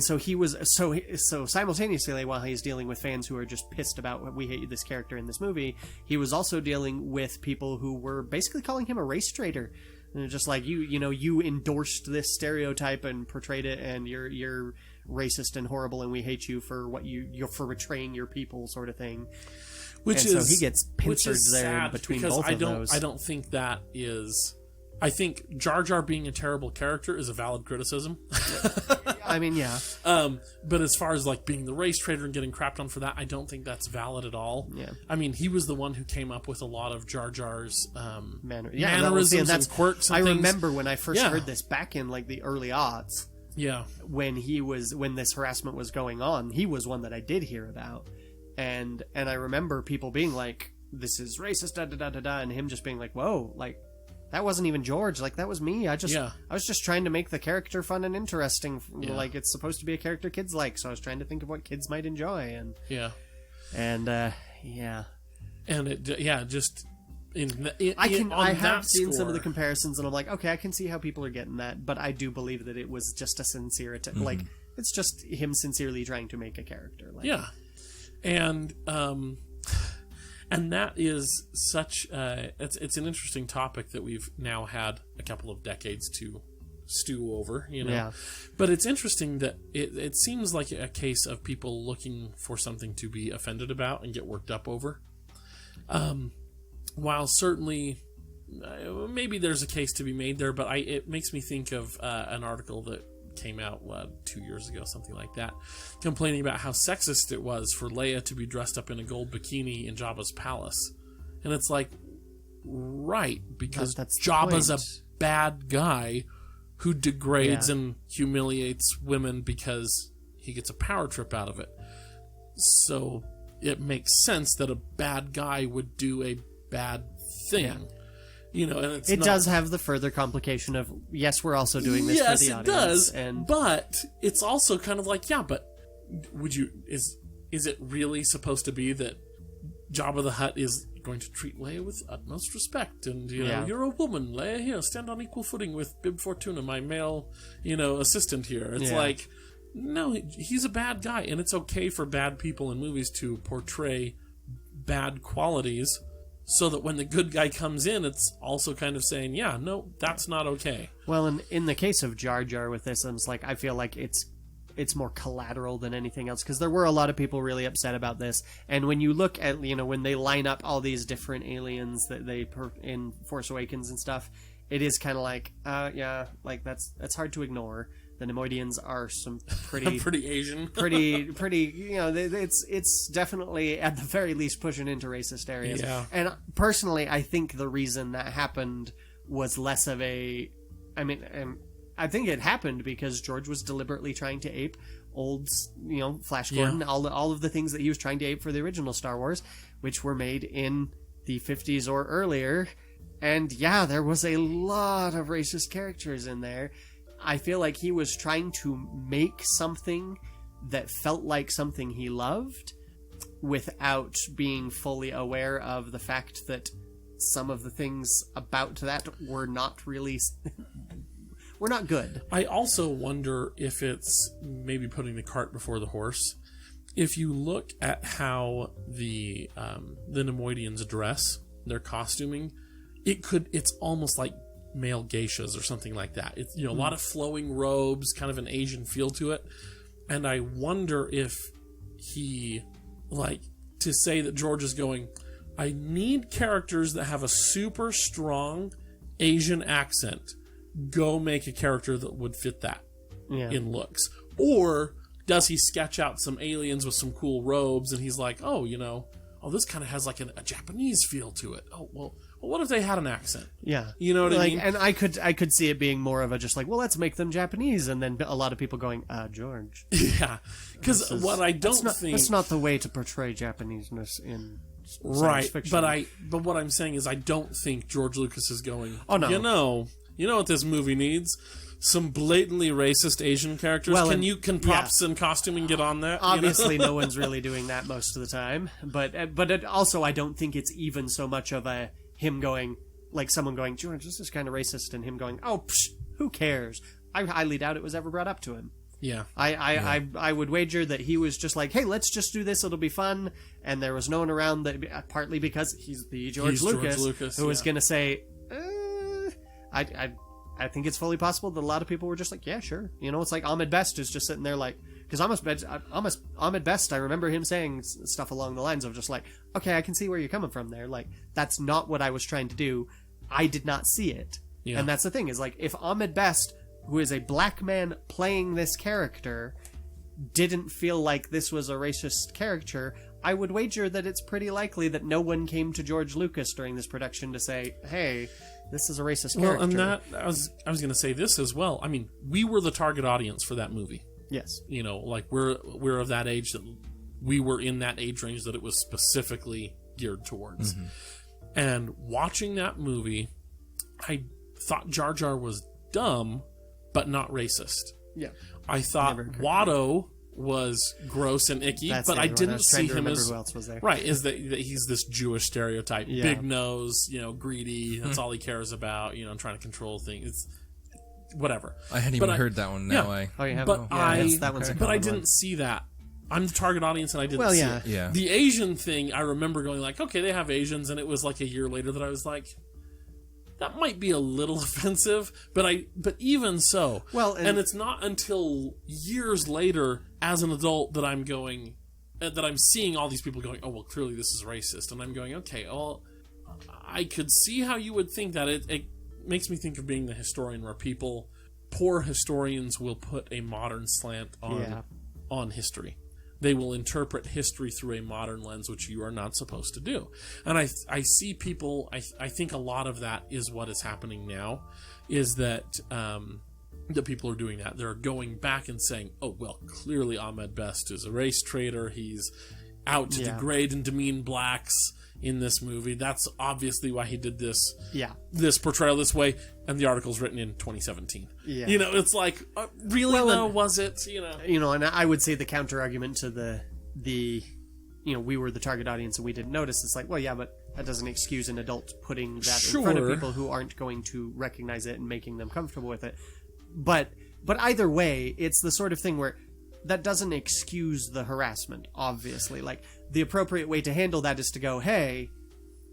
Speaker 3: so he was so simultaneously, while he's dealing with fans who are just pissed about we hate this character in this movie, he was also dealing with people who were basically calling him a race traitor. And they're just like, you know, you endorsed this stereotype and portrayed it, and you're racist and horrible, and we hate you for what you're for betraying your people, sort of thing. So he gets pincered there between both of those.
Speaker 2: I don't think that is. I think Jar Jar being a terrible character is a valid criticism.
Speaker 3: I mean, yeah.
Speaker 2: But as far as like being the race traitor and getting crapped on for that, I don't think that's valid at all.
Speaker 3: Yeah.
Speaker 2: I mean, he was the one who came up with a lot of Jar Jar's
Speaker 3: mannerisms
Speaker 2: and quirks. And
Speaker 3: I
Speaker 2: things.
Speaker 3: Remember when I first heard this back in like the early aughts.
Speaker 2: Yeah.
Speaker 3: When this harassment was going on, he was one that I did hear about. And I remember people being like, "This is racist," da da da da da, and him just being like, "Whoa, like that wasn't even George, like that was me. I was just trying to make the character fun and interesting, like it's supposed to be a character kids like, so I was trying to think of what kids might enjoy." And just
Speaker 2: I
Speaker 3: have seen some of the comparisons, and I'm like, okay, I can see how people are getting that, but I do believe that it was just a sincere like it's just him sincerely trying to make a character. Like,
Speaker 2: and that is such it's an interesting topic that we've now had a couple of decades to stew over, you know.
Speaker 3: Yeah.
Speaker 2: But it's interesting that it seems like a case of people looking for something to be offended about and get worked up over. While certainly maybe there's a case to be made there, but it makes me think of an article that came out 2 years ago, something like that, complaining about how sexist it was for Leia to be dressed up in a gold bikini in Jabba's palace. And it's like, right, because
Speaker 3: that's
Speaker 2: Jabba's a bad guy who degrades and humiliates women because he gets a power trip out of it. So it makes sense that a bad guy would do a bad thing. Yeah. You know, and it
Speaker 3: does have the further complication of, yes, we're also doing this for the audience.
Speaker 2: Yes, it does. But it's also kind of like, but is it really supposed to be that Jabba the Hutt is going to treat Leia with utmost respect? And, you know, you're a woman, Leia, here, stand on equal footing with Bib Fortuna, my male, you know, assistant here. It's like, no, he's a bad guy. And it's okay for bad people in movies to portray bad qualities, so that when the good guy comes in, it's also kind of saying, no, that's not okay.
Speaker 3: Well, in the case of Jar Jar with this, I feel like it's more collateral than anything else, because there were a lot of people really upset about this. And when you look at, you know, when they line up all these different aliens that they in Force Awakens and stuff, it is kind of like, like that's hard to ignore. The Nemoidians are some
Speaker 2: pretty Asian,
Speaker 3: pretty. You know, it's definitely at the very least pushing into racist areas.
Speaker 2: Yeah.
Speaker 3: And personally, I think the reason that happened was less of a. I mean, I think it happened because George was deliberately trying to ape old, you know, Flash Gordon, all of the things that he was trying to ape for the original Star Wars, which were made in the 50s or earlier. And there was a lot of racist characters in there. I feel like he was trying to make something that felt like something he loved without being fully aware of the fact that some of the things about that were not really were not good.
Speaker 2: I also wonder if it's maybe putting the cart before the horse. If you look at how the Nemoidians dress, their costuming, it's almost like male geishas or something like that. It's, you know, a lot of flowing robes, kind of an Asian feel to it. And I wonder if he, like, to say that George is going, I need characters that have a super strong Asian accent. Go make a character that would fit that in looks. Or does he sketch out some aliens with some cool robes and he's like, oh, you know, this kind of has like a Japanese feel to it. Oh, well, what if they had an accent?
Speaker 3: Yeah.
Speaker 2: You know what I mean?
Speaker 3: And I could see it being more of a just like, well, let's make them Japanese, and then a lot of people going, George.
Speaker 2: Yeah. Because what I don't think...
Speaker 3: That's not the way to portray Japaneseness in
Speaker 2: science
Speaker 3: fiction.
Speaker 2: But what I'm saying is I don't think George Lucas is going,
Speaker 3: oh, no.
Speaker 2: You know what this movie needs? Some blatantly racist Asian characters.
Speaker 3: Well,
Speaker 2: can props and costuming get on that?
Speaker 3: Obviously, no one's really doing that most of the time. But also, I don't think it's even so much of a him going, like someone going, George, this is kind of racist, and him going, oh, who cares? I highly doubt it was ever brought up to him.
Speaker 2: Yeah.
Speaker 3: I would wager that he was just like, hey, let's just do this, it'll be fun. And there was no one around, that partly because he's the George Lucas who was going to say, I think it's fully possible that a lot of people were just like, yeah, sure. You know, it's like Ahmed Best is just sitting there like, because Ahmed Best, I remember him saying stuff along the lines of just like, okay, I can see where you're coming from there. Like, that's not what I was trying to do. I did not see it. Yeah. And that's the thing is like, if Ahmed Best, who is a black man playing this character, didn't feel like this was a racist character, I would wager that it's pretty likely that no one came to George Lucas during this production to say, hey, this is a racist character.
Speaker 2: Well, and that I was going to say this as well. I mean, we were the target audience for that movie.
Speaker 3: Yes.
Speaker 2: You know, like we're of that age that we were in that age range that it was specifically geared towards. Mm-hmm. And watching that movie, I thought Jar Jar was dumb, but not racist.
Speaker 3: Yeah.
Speaker 2: I thought Watto was gross and icky, but I didn't see him as...
Speaker 3: who else was there.
Speaker 2: Right, is that he's this Jewish stereotype. Yeah. Big nose, you know, greedy, that's all he cares about, you know, trying to control things. It's whatever.
Speaker 4: I hadn't even heard that one. Now
Speaker 3: Oh, you haven't?
Speaker 2: But
Speaker 3: that one's a
Speaker 2: but I didn't
Speaker 3: one.
Speaker 2: see that. I'm the target audience and I didn't see it.
Speaker 4: Yeah.
Speaker 2: The Asian thing, I remember going like, okay, they have Asians, and it was like a year later that I was like, that might be a little offensive, but even so. Well, and it's not until years later as an adult that I'm going, that I'm seeing all these people going, oh, well, clearly this is racist. And I'm going, okay, well, I could see how you would think that. It makes me think of being the historian where poor historians will put a modern slant on history. They will interpret history through a modern lens, which you are not supposed to do. And I see people, I think a lot of that is what is happening now, is that the people are doing that. They're going back and saying, oh, well, clearly Ahmed Best is a race traitor. He's out to degrade and demean blacks in this movie. That's obviously why he did this portrayal this way. And the article's written in 2017. Yeah. You know, it's like, really, though, was it? You know,
Speaker 3: and I would say the counter argument to the you know, we were the target audience and we didn't notice. It's like, well, yeah, but that doesn't excuse an adult putting that in front of people who aren't going to recognize it and making them comfortable with it. But either way, it's the sort of thing where that doesn't excuse the harassment, obviously. Like, the appropriate way to handle that is to go, hey,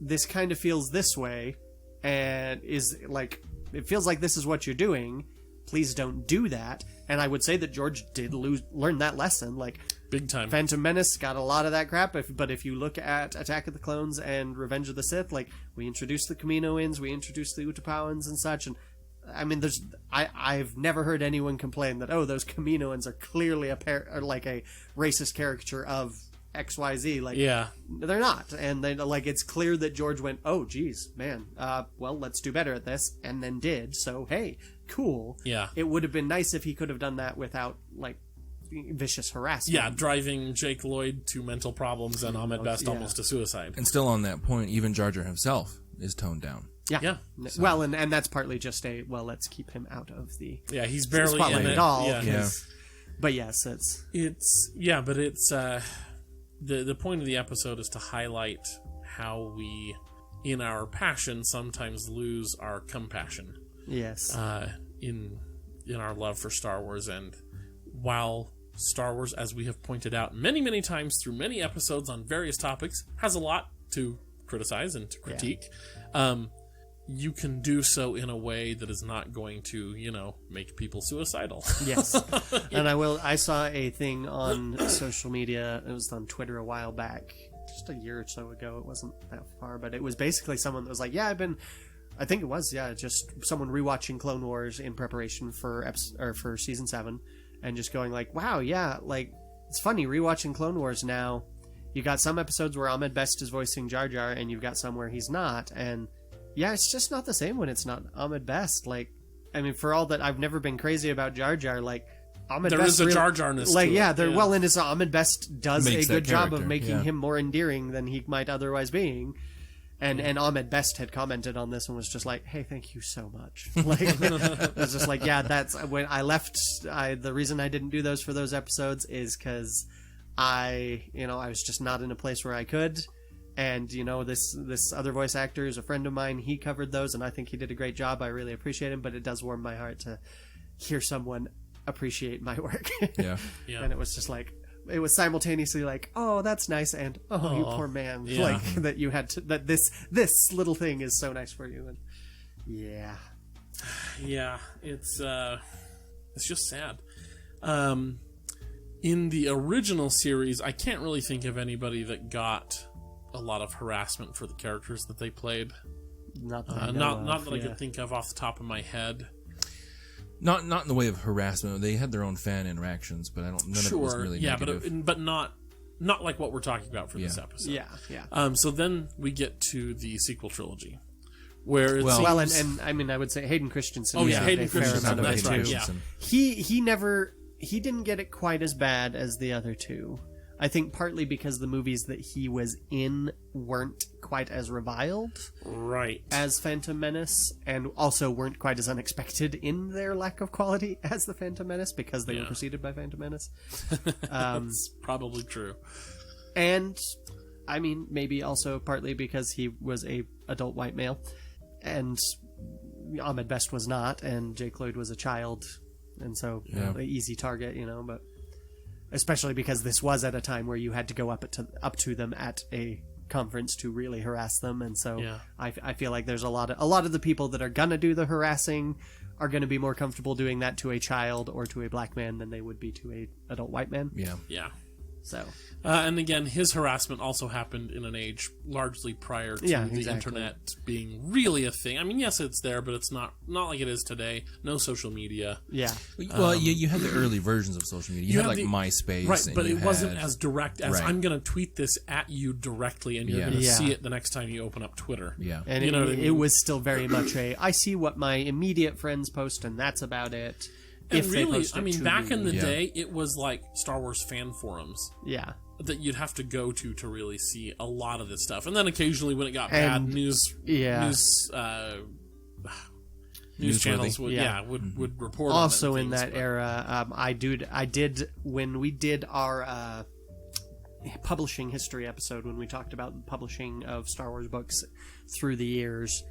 Speaker 3: this kind of feels this way, and is like, it feels like this is what you're doing. Please don't do that. And I would say that George did learn that lesson. Like,
Speaker 2: big time.
Speaker 3: Phantom Menace got a lot of that crap, but if you look at Attack of the Clones and Revenge of the Sith, like, we introduced the Kaminoans, we introduced the Utapauans and such, and I mean, I've never heard anyone complain that, oh, those Kaminoans are clearly a racist caricature of XYZ. Like, yeah, they're not. And then, like, it's clear that George went, oh, geez, man, well, let's do better at this, and then did. So, hey, cool.
Speaker 2: Yeah.
Speaker 3: It would have been nice if he could have done that without, like, vicious harassment.
Speaker 2: Yeah, driving Jake Lloyd to mental problems and Ahmed Best almost to suicide.
Speaker 4: And still on that point, even Jar Jar himself is toned down.
Speaker 2: Yeah.
Speaker 3: So. Well, and that's partly just let's keep him out of the
Speaker 2: he's barely in it
Speaker 3: at all.
Speaker 2: Yeah.
Speaker 3: But yes,
Speaker 2: but it's the point of the episode is to highlight how we, in our passion, sometimes lose our compassion.
Speaker 3: Yes.
Speaker 2: In our love for Star Wars, and while Star Wars, as we have pointed out many, many times through many episodes on various topics, has a lot to criticize and to critique. you can do so in a way that is not going to, make people suicidal.
Speaker 3: Yes. And I saw a thing on social media. It was on Twitter a while back, just a year or so ago. It wasn't that far, but it was basically someone that was like, just someone rewatching Clone Wars in preparation for for season 7, and just going like, wow, yeah, like, it's funny rewatching Clone Wars now. You got some episodes where Ahmed Best is voicing Jar Jar, and you've got some where he's not, and yeah, it's just not the same when it's not Ahmed Best. Like, I mean, for all that I've never been crazy about Jar Jar, like, Ahmed
Speaker 2: there
Speaker 3: Best
Speaker 2: is a Jar Jarness.
Speaker 3: like,
Speaker 2: to
Speaker 3: yeah,
Speaker 2: it.
Speaker 3: well, and it's Ahmed Best does
Speaker 4: Makes
Speaker 3: a good
Speaker 4: that
Speaker 3: job of
Speaker 4: character,
Speaker 3: making him more endearing than he might otherwise being. And Ahmed Best had commented on this and was just like, "Hey, thank you so much." Like, it was just like, yeah, that's when I left. The reason I didn't do those for those episodes is because I was just not in a place where I could. And this other voice actor is a friend of mine. He covered those, and I think he did a great job. I really appreciate him, but it does warm my heart to hear someone appreciate my work.
Speaker 4: Yeah.
Speaker 3: And it was just like, it was simultaneously like, oh, that's nice, and oh, you poor man,
Speaker 2: Yeah.
Speaker 3: like that you had to, that this little thing is so nice for you. And yeah,
Speaker 2: it's just sad. In the original series, I can't really think of anybody that got a lot of harassment for the characters that they played.
Speaker 3: not that I
Speaker 2: Not that I could think of off the top of my head.
Speaker 4: Not in the way of harassment. They had their own fan interactions, but none of it was really negative.
Speaker 2: but not like what we're talking about for this episode.
Speaker 3: yeah.
Speaker 2: So then we get to the sequel trilogy, where it
Speaker 3: Well,
Speaker 2: seems...
Speaker 3: and I mean, I would say Hayden Christensen.
Speaker 2: Oh, yeah,
Speaker 3: got
Speaker 2: Hayden
Speaker 3: a fair
Speaker 2: Christensen,
Speaker 3: amount of
Speaker 2: that's
Speaker 3: it,
Speaker 2: right,
Speaker 3: too.
Speaker 2: yeah.
Speaker 3: He didn't get it quite as bad as the other two. I think partly because the movies that he was in weren't quite as reviled
Speaker 2: Right.
Speaker 3: as Phantom Menace, and also weren't quite as unexpected in their lack of quality as the Phantom Menace, because they were preceded by Phantom Menace.
Speaker 2: That's probably true.
Speaker 3: And I mean, maybe also partly because he was a adult white male, and Ahmed Best was not, and Jake Lloyd was a child, and so an easy target, but especially because this was at a time where you had to go up to them at a conference to really harass them, and so I feel like there's a lot of the people that are gonna do the harassing are gonna be more comfortable doing that to a child or to a black man than they would be to a adult white man.
Speaker 2: Yeah.
Speaker 3: So
Speaker 2: And again, his harassment also happened in an age largely prior to the internet being really a thing. I mean, yes, it's there, but it's not like it is today. No social media.
Speaker 3: yeah.
Speaker 4: Well, you had the early versions of social media. You had like MySpace,
Speaker 2: right?
Speaker 4: and
Speaker 2: But
Speaker 4: you
Speaker 2: it wasn't
Speaker 4: had-
Speaker 2: as direct as
Speaker 4: Right.
Speaker 2: I'm going to tweet this at you directly, and you're going to
Speaker 3: Yeah.
Speaker 2: see it the next time you open up Twitter.
Speaker 4: Yeah.
Speaker 3: And
Speaker 2: You know what I mean?
Speaker 3: it was still very much I see what my immediate friends post, and that's about it.
Speaker 2: And
Speaker 3: if they
Speaker 2: really,
Speaker 3: post it
Speaker 2: I mean,
Speaker 3: to
Speaker 2: back
Speaker 3: me.
Speaker 2: in the day, it was like Star Wars fan forums
Speaker 3: Yeah.
Speaker 2: that you'd have to go to really see a lot of this stuff. And then occasionally, when it got bad,
Speaker 3: And-
Speaker 2: news channels would report
Speaker 3: Also
Speaker 2: on it.
Speaker 3: in that era, I did when we did our publishing history episode, when we talked about the publishing of Star Wars books through the years,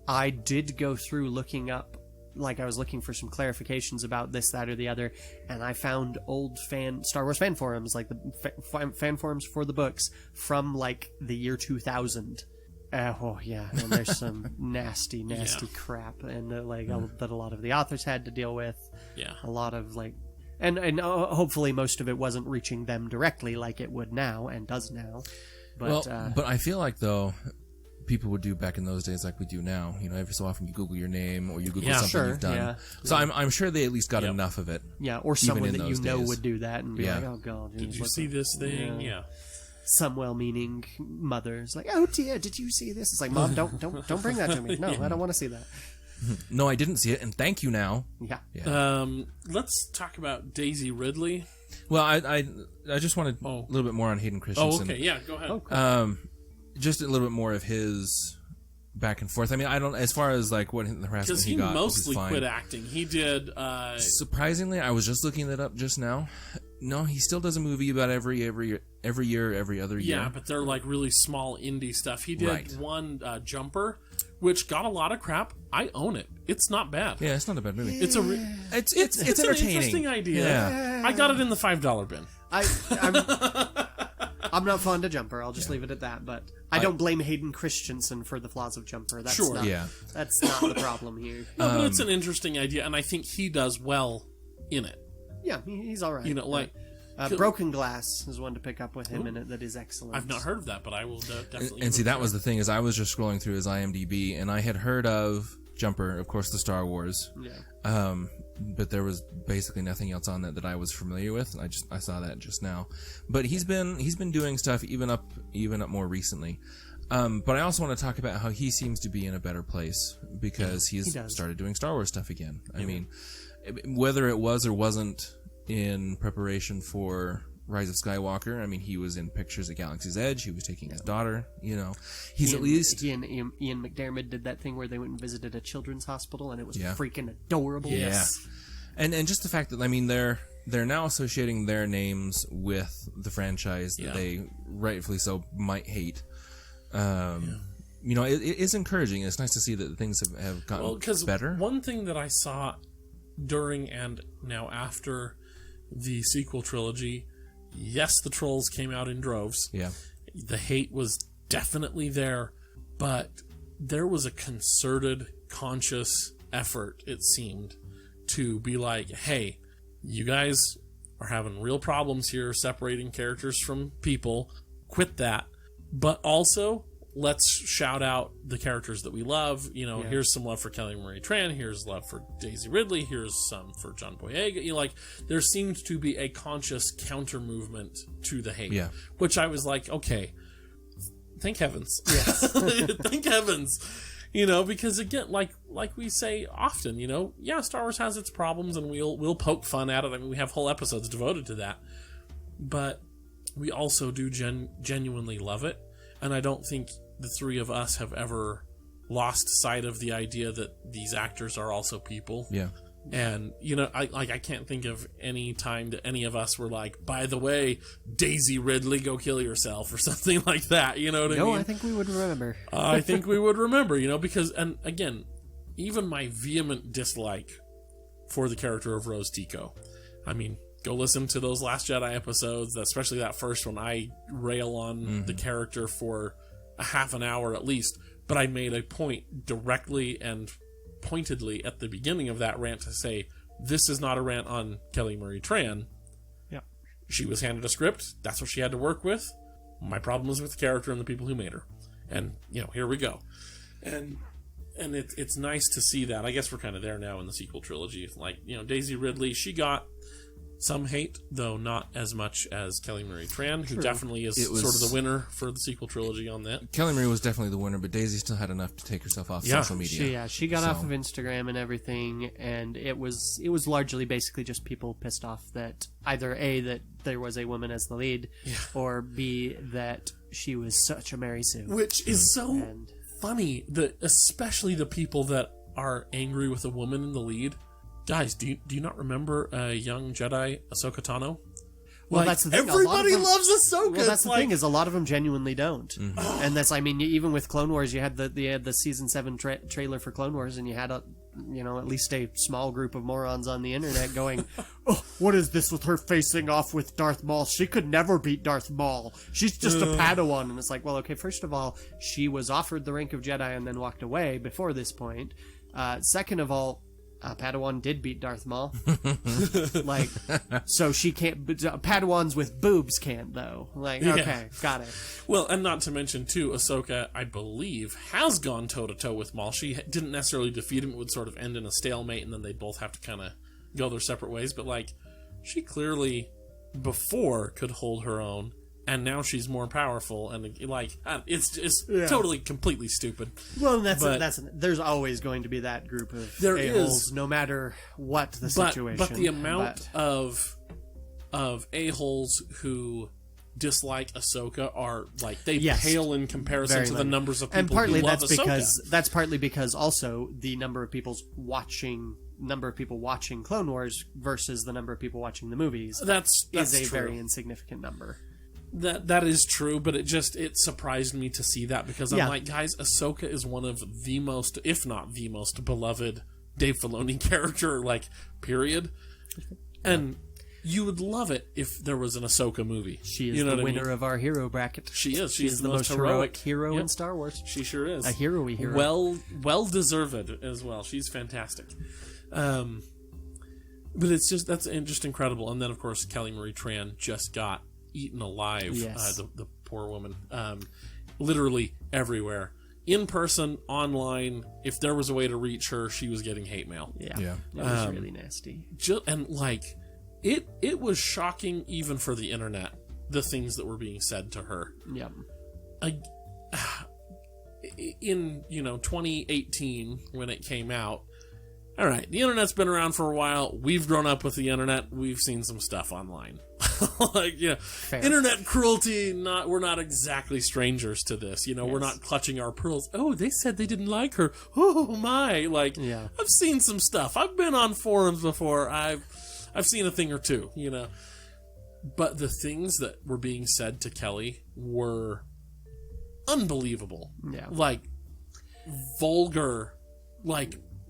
Speaker 3: I did go through looking up, like I was looking for some clarifications about this, that, or the other, and I found old Star Wars fan forums, like the fan forums for the books from like the year 2000. Oh yeah, and there's some nasty crap, and that a lot of the authors had to deal with.
Speaker 2: Yeah.
Speaker 3: A lot of and hopefully most of it wasn't reaching them directly like it would now and does now. But
Speaker 4: but I feel like though, people would do back in those days like we do now. Every so often you Google your name or you Google something you've done.
Speaker 3: Yeah.
Speaker 4: So I'm sure they at least got enough of it.
Speaker 3: yeah, or someone
Speaker 4: in
Speaker 3: that
Speaker 4: those days.
Speaker 3: would do that and be
Speaker 4: Yeah.
Speaker 3: like, oh god,
Speaker 2: Did you see this thing? Yeah.
Speaker 3: Some well-meaning mother's like, oh dear, did you see this? It's like, Mom, don't bring that to me. No, I don't want to see that.
Speaker 4: No, I didn't see it, and thank you now.
Speaker 3: Yeah.
Speaker 2: Let's talk about Daisy Ridley.
Speaker 4: Well, I just wanted a little bit more on Hayden
Speaker 2: Oh,
Speaker 4: Christensen.
Speaker 2: okay. Yeah, go ahead.
Speaker 4: Just a little bit more of his back and forth. I mean, I don't, as far as like what the harassment
Speaker 2: Because
Speaker 4: he
Speaker 2: he
Speaker 4: got,
Speaker 2: mostly
Speaker 4: was fine.
Speaker 2: quit acting. He did.
Speaker 4: Surprisingly, I was just looking that up just now. No, he still does a movie about every year, every other year.
Speaker 2: Yeah, but they're like really small indie stuff. He did
Speaker 4: Right.
Speaker 2: one Jumper, which got a lot of crap. I own it. It's not bad.
Speaker 4: Yeah, it's not a bad movie.
Speaker 2: It's
Speaker 4: It's
Speaker 2: an
Speaker 4: entertaining.
Speaker 2: interesting idea.
Speaker 4: Yeah.
Speaker 2: I got it in the $5 bin.
Speaker 3: I'm not fond of Jumper. I'll just leave it at that. But I don't blame Hayden Christensen for the flaws of Jumper. That's
Speaker 2: Sure.
Speaker 3: That's not the problem here.
Speaker 2: No, but it's an interesting idea, and I think he does well in it.
Speaker 3: Yeah, he's all right.
Speaker 2: You know, like...
Speaker 3: Broken Glass is one to pick up with him in it that is excellent.
Speaker 2: I've not heard of that, but I will definitely...
Speaker 4: And see, that was the thing, is I was just scrolling through his IMDb, and I had heard of Jumper, of course, the Star Wars.
Speaker 3: Yeah.
Speaker 4: But there was basically nothing else on that I was familiar with. I saw that just now. But he's been doing stuff even up more recently. But I also want to talk about how he seems to be in a better place because he's started doing Star Wars stuff again. I mean, whether it was or wasn't in preparation for Rise of Skywalker, I mean, he was in pictures at Galaxy's Edge. He was taking his daughter. You know, he and
Speaker 3: Ian McDiarmid did that thing where they went and visited a children's hospital, and it was freaking adorable.
Speaker 4: Yes. And just the fact that, I mean, they're now associating their names with the franchise that they rightfully so might hate. You know, it is encouraging. It's nice to see that things have gotten better.
Speaker 2: One thing that I saw during and now after the sequel trilogy, yes, the trolls came out in droves.
Speaker 4: Yeah.
Speaker 2: The hate was definitely there, but there was a concerted, conscious effort, it seemed, to be like, hey, you guys are having real problems here separating characters from people. Quit that. But also, let's shout out the characters that we love. You know, here's some love for Kelly Marie Tran. Here's love for Daisy Ridley. Here's some for John Boyega. You know, like, there seemed to be a conscious counter movement to the hate.
Speaker 4: Yeah.
Speaker 2: Which I was like, okay, thank heavens.
Speaker 3: Yes.
Speaker 2: Thank heavens. You know, because again, like we say often, you know, Star Wars has its problems and we'll poke fun at it. I mean, we have whole episodes devoted to that. But we also do genuinely love it. And I don't think the three of us have ever lost sight of the idea that these actors are also people.
Speaker 4: Yeah.
Speaker 2: And, you know, I can't think of any time that any of us were like, by the way, Daisy Ridley, go kill yourself, or something like that. You know what I mean?
Speaker 3: No, I think we would remember.
Speaker 2: I think we would remember, you know, because, and again, even my vehement dislike for the character of Rose Tico. I mean, go listen to those Last Jedi episodes, especially that first one. I rail on the character for a half an hour at least, but I made a point directly and pointedly at the beginning of that rant to say, this is not a rant on Kelly Marie Tran.
Speaker 3: Yeah.
Speaker 2: She was handed a script. That's what she had to work with. My problem is with the character and the people who made her. And, you know, here we go. And it's nice to see that. I guess we're kind of there now in the sequel trilogy. Like, you know, Daisy Ridley, she got some hate, though not as much as Kelly Marie Tran, who definitely is sort of the winner for the sequel trilogy on that.
Speaker 4: Kelly Marie was definitely the winner, but Daisy still had enough to take herself off social media.
Speaker 3: She got off of Instagram and everything, and it was largely basically just people pissed off that either A, that there was a woman as the lead, or B, that she was such a Mary Sue.
Speaker 2: Which is so funny, that especially the people that are angry with a woman in the lead. Guys, do you not remember a young Jedi, Ahsoka Tano?
Speaker 3: Well, that's the thing.
Speaker 2: Everybody loves Ahsoka.
Speaker 3: Well, that's the thing, is a lot of them genuinely don't. Mm-hmm. And that's, I mean, even with Clone Wars, you had the season 7 trailer for Clone Wars, and you had at least a small group of morons on the internet going, "Oh, what is this with her facing off with Darth Maul? She could never beat Darth Maul. She's just a Padawan." And it's like, well, okay, first of all, she was offered the rank of Jedi and then walked away before this point. Second of all, Padawan did beat Darth Maul. Like, so she can't. Padawans with boobs can't, though. Like, okay, got it.
Speaker 2: Well, and not to mention, too, Ahsoka, I believe, has gone toe-to-toe with Maul. She didn't necessarily defeat him. It would sort of end in a stalemate, and then they'd both have to kind of go their separate ways. But, like, she clearly, before, could hold her own. And now she's more powerful, and like it's totally, completely stupid.
Speaker 3: Well, that's there's always going to be that group of a-holes, no matter what the situation.
Speaker 2: But the amount of a-holes who dislike Ahsoka are like they pale in comparison to the numbers of people who love Ahsoka.
Speaker 3: That's partly because also the number of people watching Clone Wars versus the number of people watching the movies
Speaker 2: that's
Speaker 3: a
Speaker 2: true.
Speaker 3: Very insignificant number.
Speaker 2: That is true, but it surprised me to see that, because I'm like, guys, Ahsoka is one of the most, if not the most beloved Dave Filoni character, like, period. And You would love it if there was an Ahsoka movie.
Speaker 3: She is
Speaker 2: you know
Speaker 3: the
Speaker 2: what I
Speaker 3: winner
Speaker 2: mean?
Speaker 3: of our hero bracket.
Speaker 2: She is.
Speaker 3: She is the most heroic hero in Star Wars.
Speaker 2: She sure is.
Speaker 3: A hero-y hero.
Speaker 2: Well deserved as well. She's fantastic. But it's just just incredible. And then of course Kelly Marie Tran just got eaten alive.
Speaker 3: Yes.
Speaker 2: The poor woman. Literally everywhere. In person, online, if there was a way to reach her, she was getting hate mail.
Speaker 3: Yeah. It was really nasty.
Speaker 2: And like, it was shocking even for the internet, the things that were being said to her.
Speaker 3: Yep.
Speaker 2: In 2018 when it came out. All right, the internet's been around for a while. We've grown up with the internet. We've seen some stuff online.
Speaker 3: Fair.
Speaker 2: Internet cruelty. We're not exactly strangers to this. We're not clutching our pearls. Oh, they said they didn't like her. Oh my! I've seen some stuff. I've been on forums before. I've seen a thing or two. But the things that were being said to Kelly were unbelievable.
Speaker 3: Yeah.
Speaker 2: Vulgar,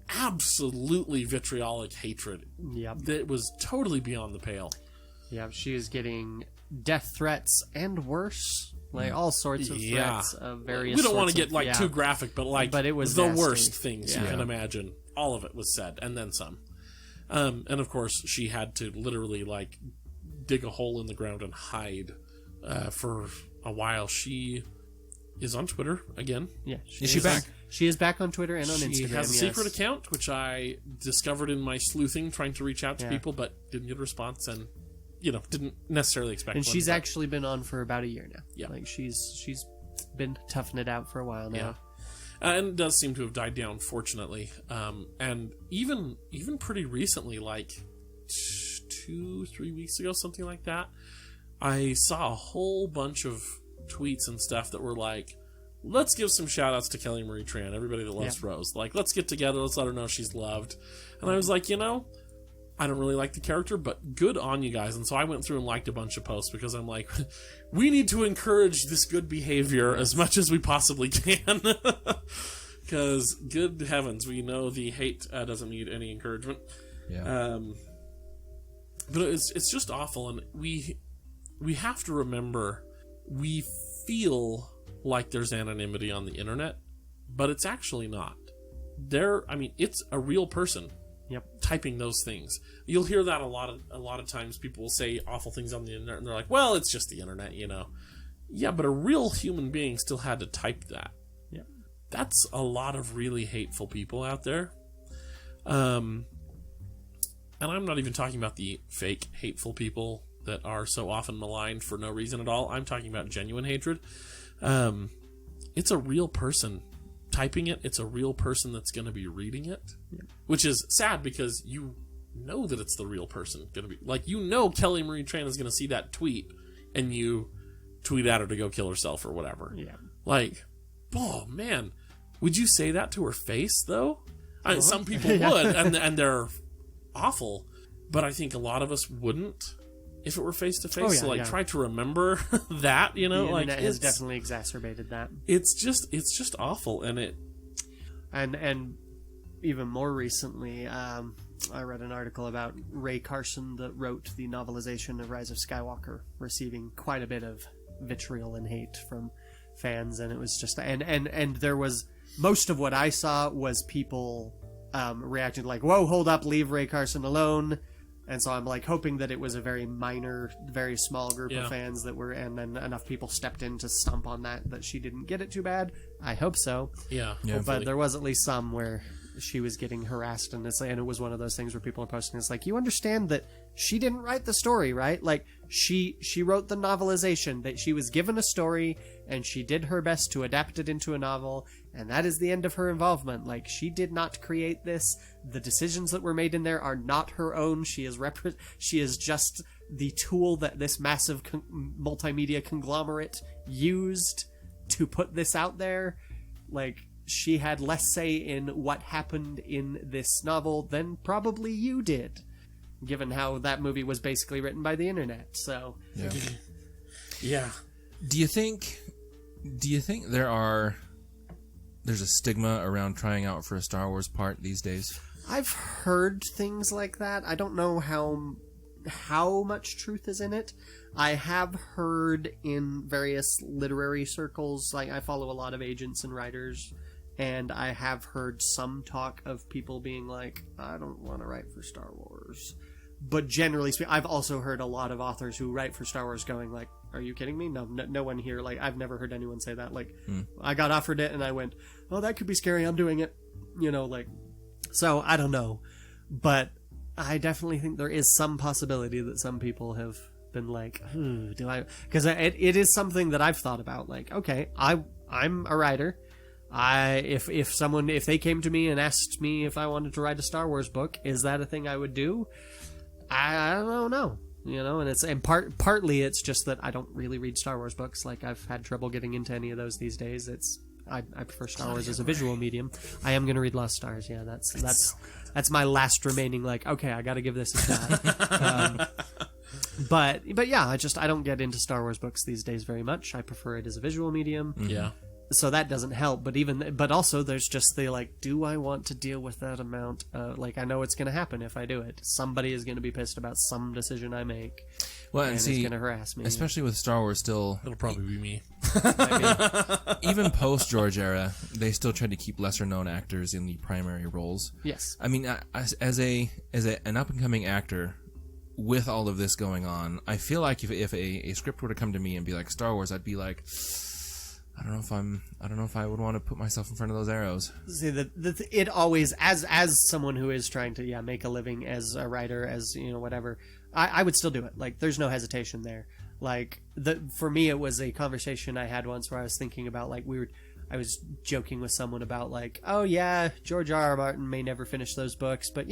Speaker 2: absolutely vitriolic hatred.
Speaker 3: Yep.
Speaker 2: That was totally beyond the pale.
Speaker 3: Yeah, she was getting death threats and worse. All sorts of threats of various
Speaker 2: We don't want to
Speaker 3: sorts
Speaker 2: get
Speaker 3: of-
Speaker 2: too graphic, but
Speaker 3: it was
Speaker 2: the
Speaker 3: nasty.
Speaker 2: worst things you can imagine. All of it was said, and then some. And of course, she had to literally dig a hole in the ground and hide for a while. She is on Twitter again.
Speaker 3: Yeah,
Speaker 4: Is she back?
Speaker 3: She is back on Twitter and on Instagram.
Speaker 2: She has a
Speaker 3: yes.
Speaker 2: secret account, which I discovered in my sleuthing, trying to reach out to people, but didn't get a response, and didn't necessarily expect.
Speaker 3: And
Speaker 2: one,
Speaker 3: she's
Speaker 2: but-
Speaker 3: actually been on for about a year now.
Speaker 2: Yeah.
Speaker 3: She's been toughing it out for a while now.
Speaker 2: Yeah. And it does seem to have died down, fortunately. And even pretty recently, 2-3 weeks ago, something like that, I saw a whole bunch of tweets and stuff that were let's give some shout outs to Kelly Marie Tran, everybody that loves Rose. Let's get together, let's let her know she's loved. And I was I don't really like the character, but good on you guys. And so I went through and liked a bunch of posts because I'm we need to encourage this good behavior as much as we possibly can. Because, good heavens, we know the hate doesn't need any encouragement.
Speaker 4: Yeah.
Speaker 2: But it's just awful, and we have to remember, we feel like there's anonymity on the internet, but it's actually not. It's a real person.
Speaker 3: Yep.
Speaker 2: Typing those things. You'll hear that a lot of times. People will say awful things on the internet, and they're like, "Well, it's just the internet, Yeah, but a real human being still had to type that.
Speaker 3: Yeah.
Speaker 2: That's a lot of really hateful people out there. And I'm not even talking about the fake hateful people that are so often maligned for no reason at all. I'm talking about genuine hatred. It's a real person typing it. It's a real person that's going to be reading it, which is sad because you know that it's the real person going to be Kelly Marie Tran is going to see that tweet and you tweet at her to go kill herself or whatever.
Speaker 3: Yeah.
Speaker 2: Oh man, would you say that to her face though? Some people would, and they're awful, but I think a lot of us wouldn't if it were face to face. So try to remember that,
Speaker 3: The internet has definitely exacerbated that.
Speaker 2: It's just awful, and
Speaker 3: even more recently, I read an article about Ray Carson that wrote the novelization of Rise of Skywalker, receiving quite a bit of vitriol and hate from fans, and it was just and there was most of what I saw was people reacting "Whoa, hold up, leave Ray Carson alone." And so I'm hoping that it was a very minor, very small group of fans that were, and then enough people stepped in to stomp on that she didn't get it too bad. I hope so.
Speaker 2: Yeah.
Speaker 3: But there was at least some where she was getting harassed, and it was one of those things where people are posting, it's you understand that she didn't write the story, right? She wrote the novelization, that she was given a story, and she did her best to adapt it into a novel, and that is the end of her involvement. She did not create this. The decisions that were made in there are not her own. She is just the tool that this massive multimedia conglomerate used to put this out there. She had less say in what happened in this novel than probably you did, given how that movie was basically written by the internet. So,
Speaker 2: yeah.
Speaker 4: Do you think there's a stigma around trying out for a Star Wars part these days?
Speaker 3: I've heard things like that. I don't know how much truth is in it. I have heard in various literary circles, like I follow a lot of agents and writers, and I have heard some talk of people being like, I don't want to write for Star Wars. But generally speaking, I've also heard a lot of authors who write for Star Wars going like, are you kidding me? No one here. Like, I've never heard anyone say that. Like, I got offered it and I went, oh, that could be scary. I'm doing it. You know, like, so I don't know. But I definitely think there is some possibility that some people have been like, do I? Because it is something that I've thought about. Like, okay, I'm a writer. If they came to me and asked me if I wanted to write a Star Wars book, is that a thing I would do? I don't know. You know, and partly it's just that I don't really read Star Wars books. Like, I've had trouble getting into any of those these days. I prefer Star Wars as a visual medium. I am going to read Lost Stars. Yeah, that's my last remaining. Like, okay, I got to give this a shot. But yeah, I don't get into Star Wars books these days very much. I prefer it as a visual medium.
Speaker 2: Yeah.
Speaker 3: So that doesn't help. But also there's just the like, do I want to deal with that amount? Like, I know it's going to happen if I do it. Somebody is going to be pissed about some decision I make.
Speaker 4: Well, and
Speaker 3: it's going to harass me.
Speaker 4: Especially with Star Wars still.
Speaker 2: It'll probably be me.
Speaker 4: Even post George era, they still tried to keep lesser known actors in the primary roles.
Speaker 3: Yes.
Speaker 4: I mean, as an up and coming actor, with all of this going on, I feel like if a script were to come to me and be like Star Wars, I'd be like, I don't know if I would want to put myself in front of those arrows.
Speaker 3: See, it always, as someone who is trying to make a living as a writer, as whatever, I would still do it. Like, there's no hesitation there. Like, for me, it was a conversation I had once where I was thinking about, like, I was joking with someone about, like, oh yeah, George R.R. Martin may never finish those books, but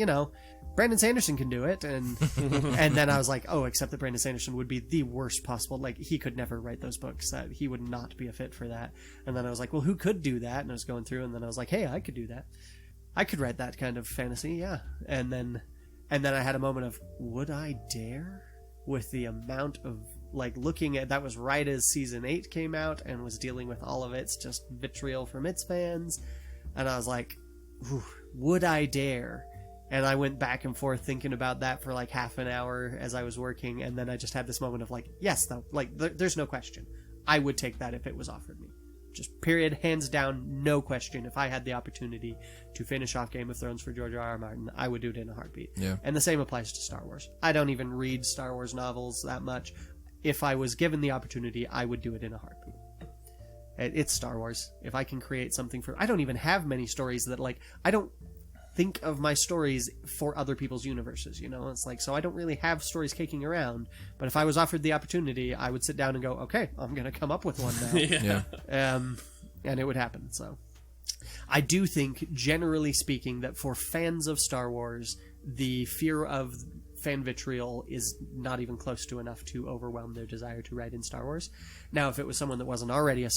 Speaker 3: Brandon Sanderson can do it, and and then I was like, oh, except that Brandon Sanderson would be the worst possible. Like, he could never write those books. He would not be a fit for that. And then I was like, well, who could do that? And I was going through, and then I was like, hey, I could do that. I could write that kind of fantasy, yeah. And then I had a moment of, would I dare? With the amount of, like, looking at, that was right as season 8 came out and was dealing with all of its just vitriol from its fans. And I was like, would I dare? And I went back and forth thinking about that for like half an hour as I was working, and then I just had this moment of like, yes, though, like, there's no question. I would take that if it was offered me. Just period, hands down, no question. If I had the opportunity to finish off Game of Thrones for George R.R. Martin, I would do it in a heartbeat.
Speaker 4: Yeah.
Speaker 3: And the same applies to Star Wars. I don't even read Star Wars novels that much. If I was given the opportunity, I would do it in a heartbeat. It's Star Wars. If I can create something I don't even have many stories that, like, I don't think of my stories for other people's universes, It's like, so I don't really have stories kicking around, but if I was offered the opportunity, I would sit down and go, okay, I'm going to come up with one now.
Speaker 4: Yeah.
Speaker 3: And it would happen. So I do think, generally speaking, that for fans of Star Wars, the fear of fan vitriol is not even close to enough to overwhelm their desire to write in Star Wars. Now, if it was someone that wasn't already a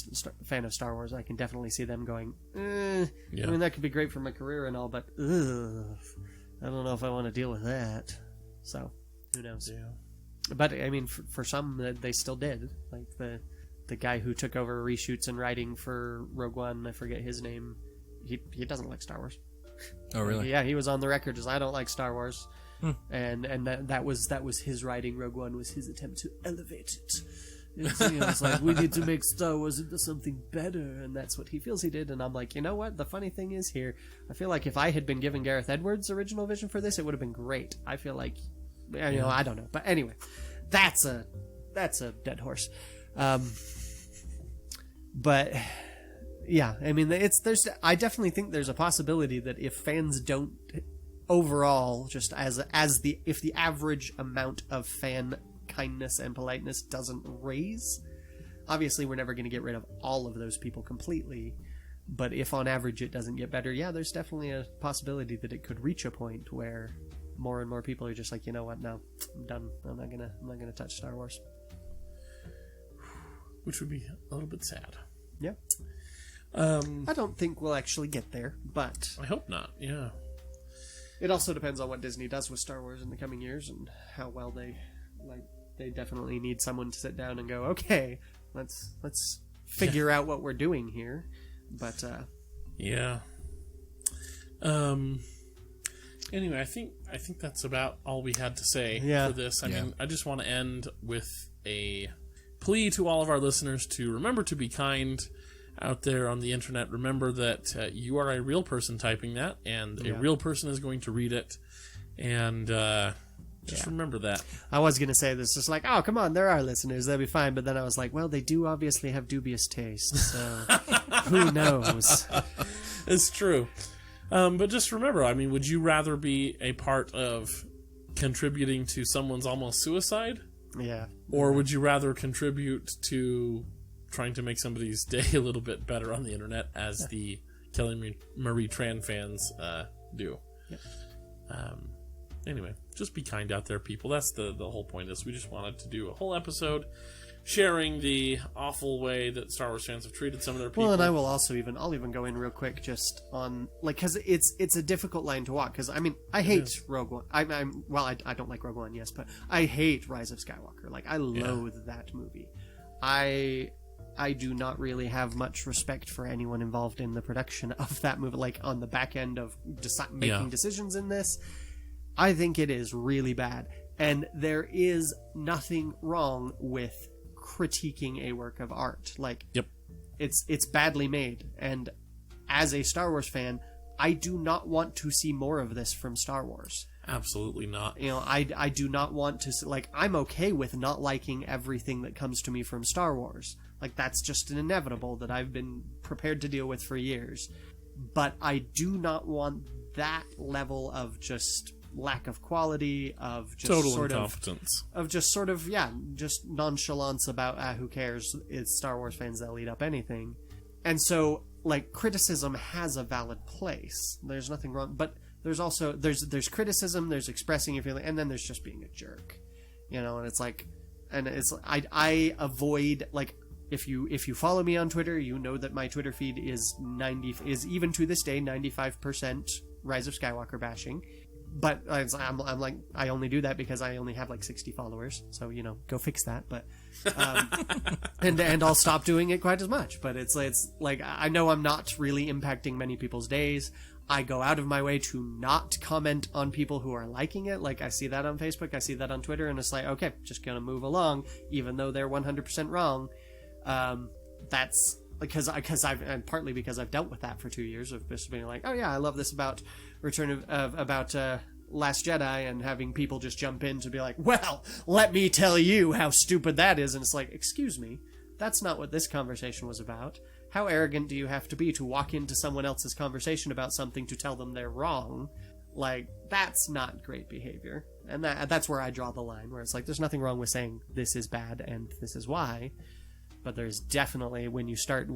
Speaker 3: fan of Star Wars, I can definitely see them going, I mean, that could be great for my career and all, but I don't know if I want to deal with that. So, who knows? Yeah. But, I mean, for some, they still did. Like, the guy who took over reshoots and writing for Rogue One, I forget his name, he doesn't like Star Wars.
Speaker 4: Oh, really?
Speaker 3: Yeah, he was on the record as, I don't like Star Wars. And that was his writing. Rogue One was his attempt to elevate it. It's like, we need to make Star Wars into something better, and that's what he feels he did. And I'm like, you know what? The funny thing is here, I feel like if I had been given Gareth Edwards' original vision for this, it would have been great. I feel like, I don't know, but anyway, that's a dead horse. But yeah, I mean, I definitely think there's a possibility that if fans don't overall, just if the average amount of fan kindness and politeness doesn't raise, obviously we're never going to get rid of all of those people completely, but if on average it doesn't get better, yeah, there's definitely a possibility that it could reach a point where more and more people are just like, you know what, no, I'm done. I'm not gonna touch Star Wars.
Speaker 2: Which would be a little bit sad.
Speaker 3: Yeah. I don't think we'll actually get there, but
Speaker 2: I hope not. Yeah.
Speaker 3: It also depends on what Disney does with Star Wars in the coming years and how well they definitely need someone to sit down and go, okay, let's figure out what we're doing here. But
Speaker 2: yeah. Anyway, I think that's about all we had to say for this. I mean, I just want to end with a plea to all of our listeners to remember to be kind out there on the internet. Remember that you are a real person typing that, and a real person is going to read it. And just remember that.
Speaker 3: I was going to say this, just like, oh, come on, there are listeners, they'll be fine. But then I was like, well, they do obviously have dubious taste, so who knows?
Speaker 2: It's true. But just remember, I mean, would you rather be a part of contributing to someone's almost suicide?
Speaker 3: Yeah.
Speaker 2: Or would you rather contribute to trying to make somebody's day a little bit better on the internet, as the Kelly Marie Tran fans do? Yeah. Anyway, just be kind out there, people. That's the whole point. Is we just wanted to do a whole episode sharing the awful way that Star Wars fans have treated some of their people.
Speaker 3: Well, and I will also I'll even go in real quick just on, like, because it's a difficult line to walk, because, I mean, I hate Rogue One. I don't like Rogue One, yes, but I hate Rise of Skywalker. Like, I loathe that movie. I do not really have much respect for anyone involved in the production of that movie, like, on the back end of making decisions in this. I think it is really bad. And there is nothing wrong with critiquing a work of art. Like, it's badly made. And as a Star Wars fan, I do not want to see more of this from Star Wars.
Speaker 2: Absolutely not.
Speaker 3: You know, I do not want to see, like, I'm okay with not liking everything that comes to me from Star Wars. Like, that's just an inevitable that I've been prepared to deal with for years. But I do not want that level of just lack of quality, of just
Speaker 2: total
Speaker 3: sort
Speaker 2: incompetence,
Speaker 3: of just sort of just nonchalance about who cares, it's Star Wars fans that lead up anything. And so, like, criticism has a valid place, there's nothing wrong, but there's also there's criticism, there's expressing your feeling, and then there's just being a jerk, you know. And it's like, and it's, I avoid, like, if you follow me on Twitter, you know that my Twitter feed is even to this day 95% Rise of Skywalker bashing. But I'm like, I only do that because I only have like 60 followers, so, you know, go fix that. But and I'll stop doing it quite as much. But it's like, I know I'm not really impacting many people's days. I go out of my way to not comment on people who are liking it. Like, I see that on Facebook, I see that on Twitter, and it's like, okay, just gonna move along, even though they're 100% wrong. That's because I've, and partly because I've dealt with that for 2 years of just being like, oh yeah, I love this about about Last Jedi, and having people just jump in to be like, well, let me tell you how stupid that is. And it's like, excuse me, that's not what this conversation was about. How arrogant do you have to be to walk into someone else's conversation about something to tell them they're wrong? Like, that's not great behavior. And that's where I draw the line, where it's like, there's nothing wrong with saying this is bad and this is why. But there's definitely, when you start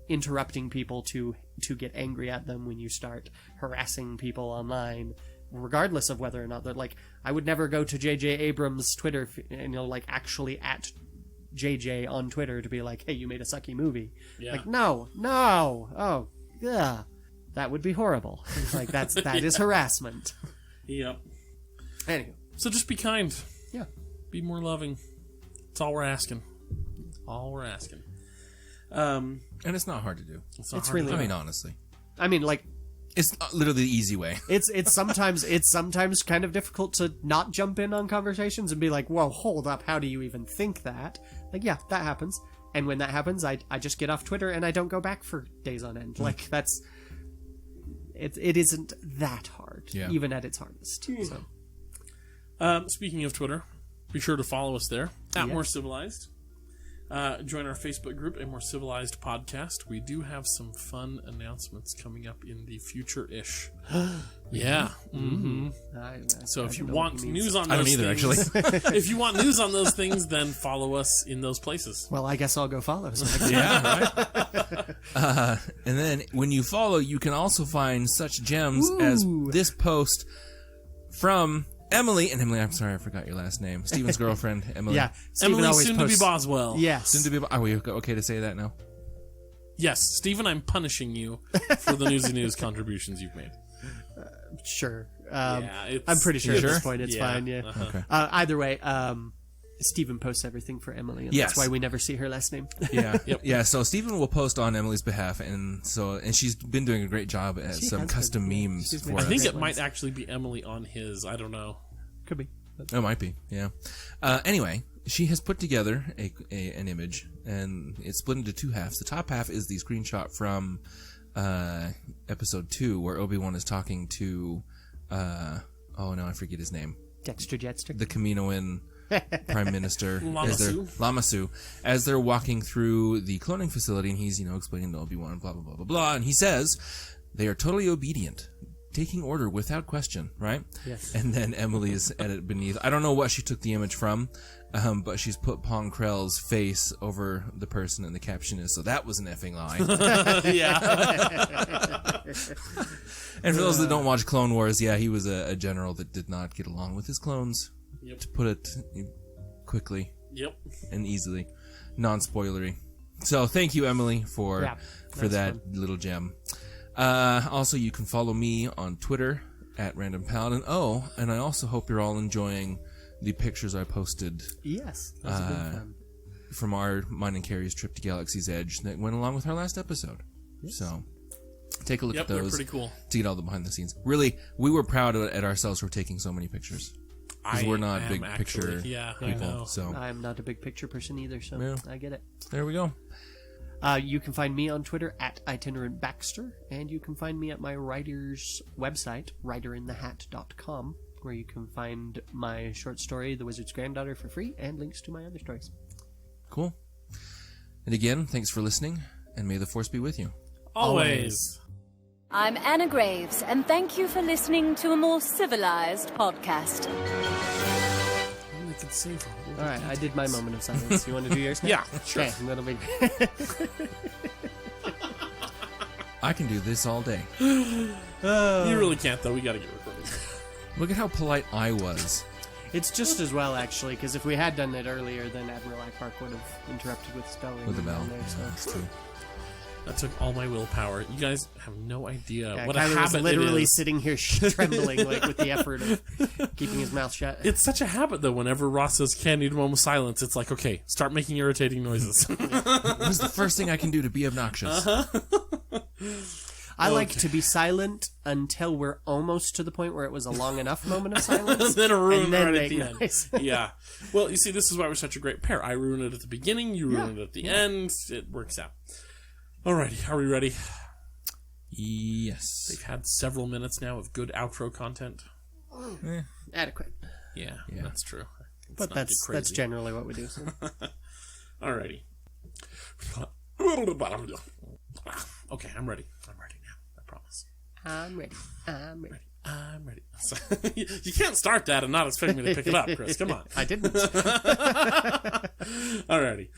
Speaker 3: interrupting people to get angry at them, when you start harassing people online, regardless of whether or not they're, like, I would never go to J.J. Abrams' Twitter and, you know, like, actually at JJ on Twitter to be like, hey, you made a sucky movie. Yeah. Like, no, oh, yeah, that would be horrible. Like, that is harassment.
Speaker 2: Yep.
Speaker 3: Anyway,
Speaker 2: so just be kind.
Speaker 3: Yeah.
Speaker 2: Be more loving. That's all we're asking.
Speaker 4: And it's not hard to do.
Speaker 3: It's really,
Speaker 4: I mean, honestly,
Speaker 3: I mean, like,
Speaker 4: it's literally the easy way.
Speaker 3: It's sometimes kind of difficult to not jump in on conversations and be like, whoa, hold up, how do you even think that? Like, yeah, that happens. And when that happens, I just get off Twitter and I don't go back for days on end. Like, that's, it isn't that hard, even at its hardest. So.
Speaker 2: Speaking of Twitter, be sure to follow us there at More Civilized. Join our Facebook group, A More Civilized Podcast. We do have some fun announcements coming up in the future-ish. Yeah. Mm-hmm. So if you want news on those things... I don't either, actually. If you want news on those things, then follow us in those places.
Speaker 3: Well, I guess I'll go follow.
Speaker 4: Yeah, right? And then when you follow, you can also find such gems as this post from... Emily, I'm sorry, I forgot your last name. Steven's girlfriend, Emily.
Speaker 3: Yeah,
Speaker 2: Emily, soon to be Boswell.
Speaker 3: Yes.
Speaker 4: Soon to be. Are we okay to say that now?
Speaker 2: Yes, Steven, I'm punishing you for the Newsy News contributions you've made.
Speaker 3: Sure. I'm pretty sure at this point it's fine. Yeah.
Speaker 4: Okay.
Speaker 3: Either way, Stephen posts everything for Emily, and
Speaker 4: Yes.
Speaker 3: that's why we never see her last name.
Speaker 4: Yeah,
Speaker 2: Yep.
Speaker 4: yeah. So Stephen will post on Emily's behalf, and she's been doing a great job at
Speaker 3: She
Speaker 4: some
Speaker 3: has
Speaker 4: custom
Speaker 3: been.
Speaker 4: memes
Speaker 3: She's
Speaker 4: for
Speaker 3: been
Speaker 4: us.
Speaker 2: I think
Speaker 3: Great
Speaker 2: it
Speaker 3: ones.
Speaker 2: might actually be Emily on his. I don't know.
Speaker 3: Could be.
Speaker 4: It might be, yeah. Anyway, she has put together an image, and it's split into two halves. The top half is the screenshot from episode 2, where Obi-Wan is talking to, oh no, I forget his name.
Speaker 3: Dexter Jetster.
Speaker 4: The Kaminoan Prime Minister.
Speaker 2: Lama
Speaker 4: Lama Su. As they're walking through the cloning facility, and he's, explaining to Obi-Wan, blah, blah, blah, blah, blah, and he says, they are totally obedient. Taking order without question, right?
Speaker 3: Yes.
Speaker 4: And then Emily's edit beneath. I don't know what she took the image from, but she's put Pong Krell's face over the person, and the caption is, so that was an effing lie.
Speaker 2: Yeah.
Speaker 4: And for those that don't watch Clone Wars, yeah, he was a general that did not get along with his clones,
Speaker 2: Yep.
Speaker 4: to put it quickly
Speaker 2: Yep.
Speaker 4: and easily, non-spoilery. So thank you, Emily, for
Speaker 3: Yeah,
Speaker 4: that
Speaker 3: fun.
Speaker 4: little gem. Also, you can follow me on Twitter at Random Paladin. Oh, and I also hope you're all enjoying the pictures I posted
Speaker 3: Yes. That's been fun.
Speaker 4: from mine and Carrie's trip to Galaxy's Edge that went along with our last episode. So take a look
Speaker 2: Yep.
Speaker 4: at
Speaker 2: They're
Speaker 4: those
Speaker 2: pretty cool.
Speaker 4: to get all the behind the scenes. Really, we were proud at ourselves for taking so many pictures. Because we're not big picture
Speaker 2: people.
Speaker 4: people. So
Speaker 3: I'm not a big picture person either, so
Speaker 4: Yeah.
Speaker 3: I get it.
Speaker 4: there we go.
Speaker 3: You can find me on Twitter at Itinerant Baxter, and you can find me at my writer's website, writerinthehat.com, where you can find my short story, The Wizard's Granddaughter, for free, and links to my other stories.
Speaker 4: Cool. And again, thanks for listening, and may the Force be with you.
Speaker 2: Always.
Speaker 5: I'm Anna Graves, and thank you for listening to a more civilized podcast.
Speaker 2: Only could save her.
Speaker 3: All right, I did my moment of silence. You want to do yours now?
Speaker 2: Yeah, sure.
Speaker 3: Okay, that'll be...
Speaker 4: I can do this all day.
Speaker 2: You really can't, though. We got to get recording.
Speaker 4: Look at how polite I was.
Speaker 3: It's just as well, actually, because if we had done it earlier, then Admiral Ackbark would have interrupted with spelling.
Speaker 4: With the bell.
Speaker 3: There, so.
Speaker 4: That's true.
Speaker 2: That took all my willpower. You guys have no idea
Speaker 3: Yeah,
Speaker 2: what a
Speaker 3: Kyler was
Speaker 2: habit
Speaker 3: literally
Speaker 2: it is.
Speaker 3: sitting here trembling, like with the effort of keeping his mouth shut.
Speaker 2: It's such a habit, though. Whenever Ross says "candied moment of silence," it's like, okay, start making irritating noises.
Speaker 4: It was the first thing I can do to be obnoxious.
Speaker 3: I like to be silent until we're almost to the point where it was a long enough moment of silence.
Speaker 2: Then ruin
Speaker 3: and then
Speaker 2: right at
Speaker 3: make
Speaker 2: the end.
Speaker 3: noise.
Speaker 2: Yeah. Well, you see, this is why we're such a great pair. I ruin it at the beginning, you ruin it at the end. It works out. Alrighty, are we ready?
Speaker 4: Yes.
Speaker 2: They've had several minutes now of good outro content.
Speaker 3: Adequate.
Speaker 2: Yeah,
Speaker 4: Yeah.
Speaker 2: that's true. Let's
Speaker 3: But
Speaker 2: not
Speaker 3: that's
Speaker 2: get crazy.
Speaker 3: generally what we do. So.
Speaker 2: Alrighty. Okay, I'm ready. I'm ready now. I promise.
Speaker 3: I'm ready. I'm ready.
Speaker 2: I'm ready. You can't start that and not expect me to pick it up, Chris. Come on.
Speaker 3: I didn't.
Speaker 2: Alrighty.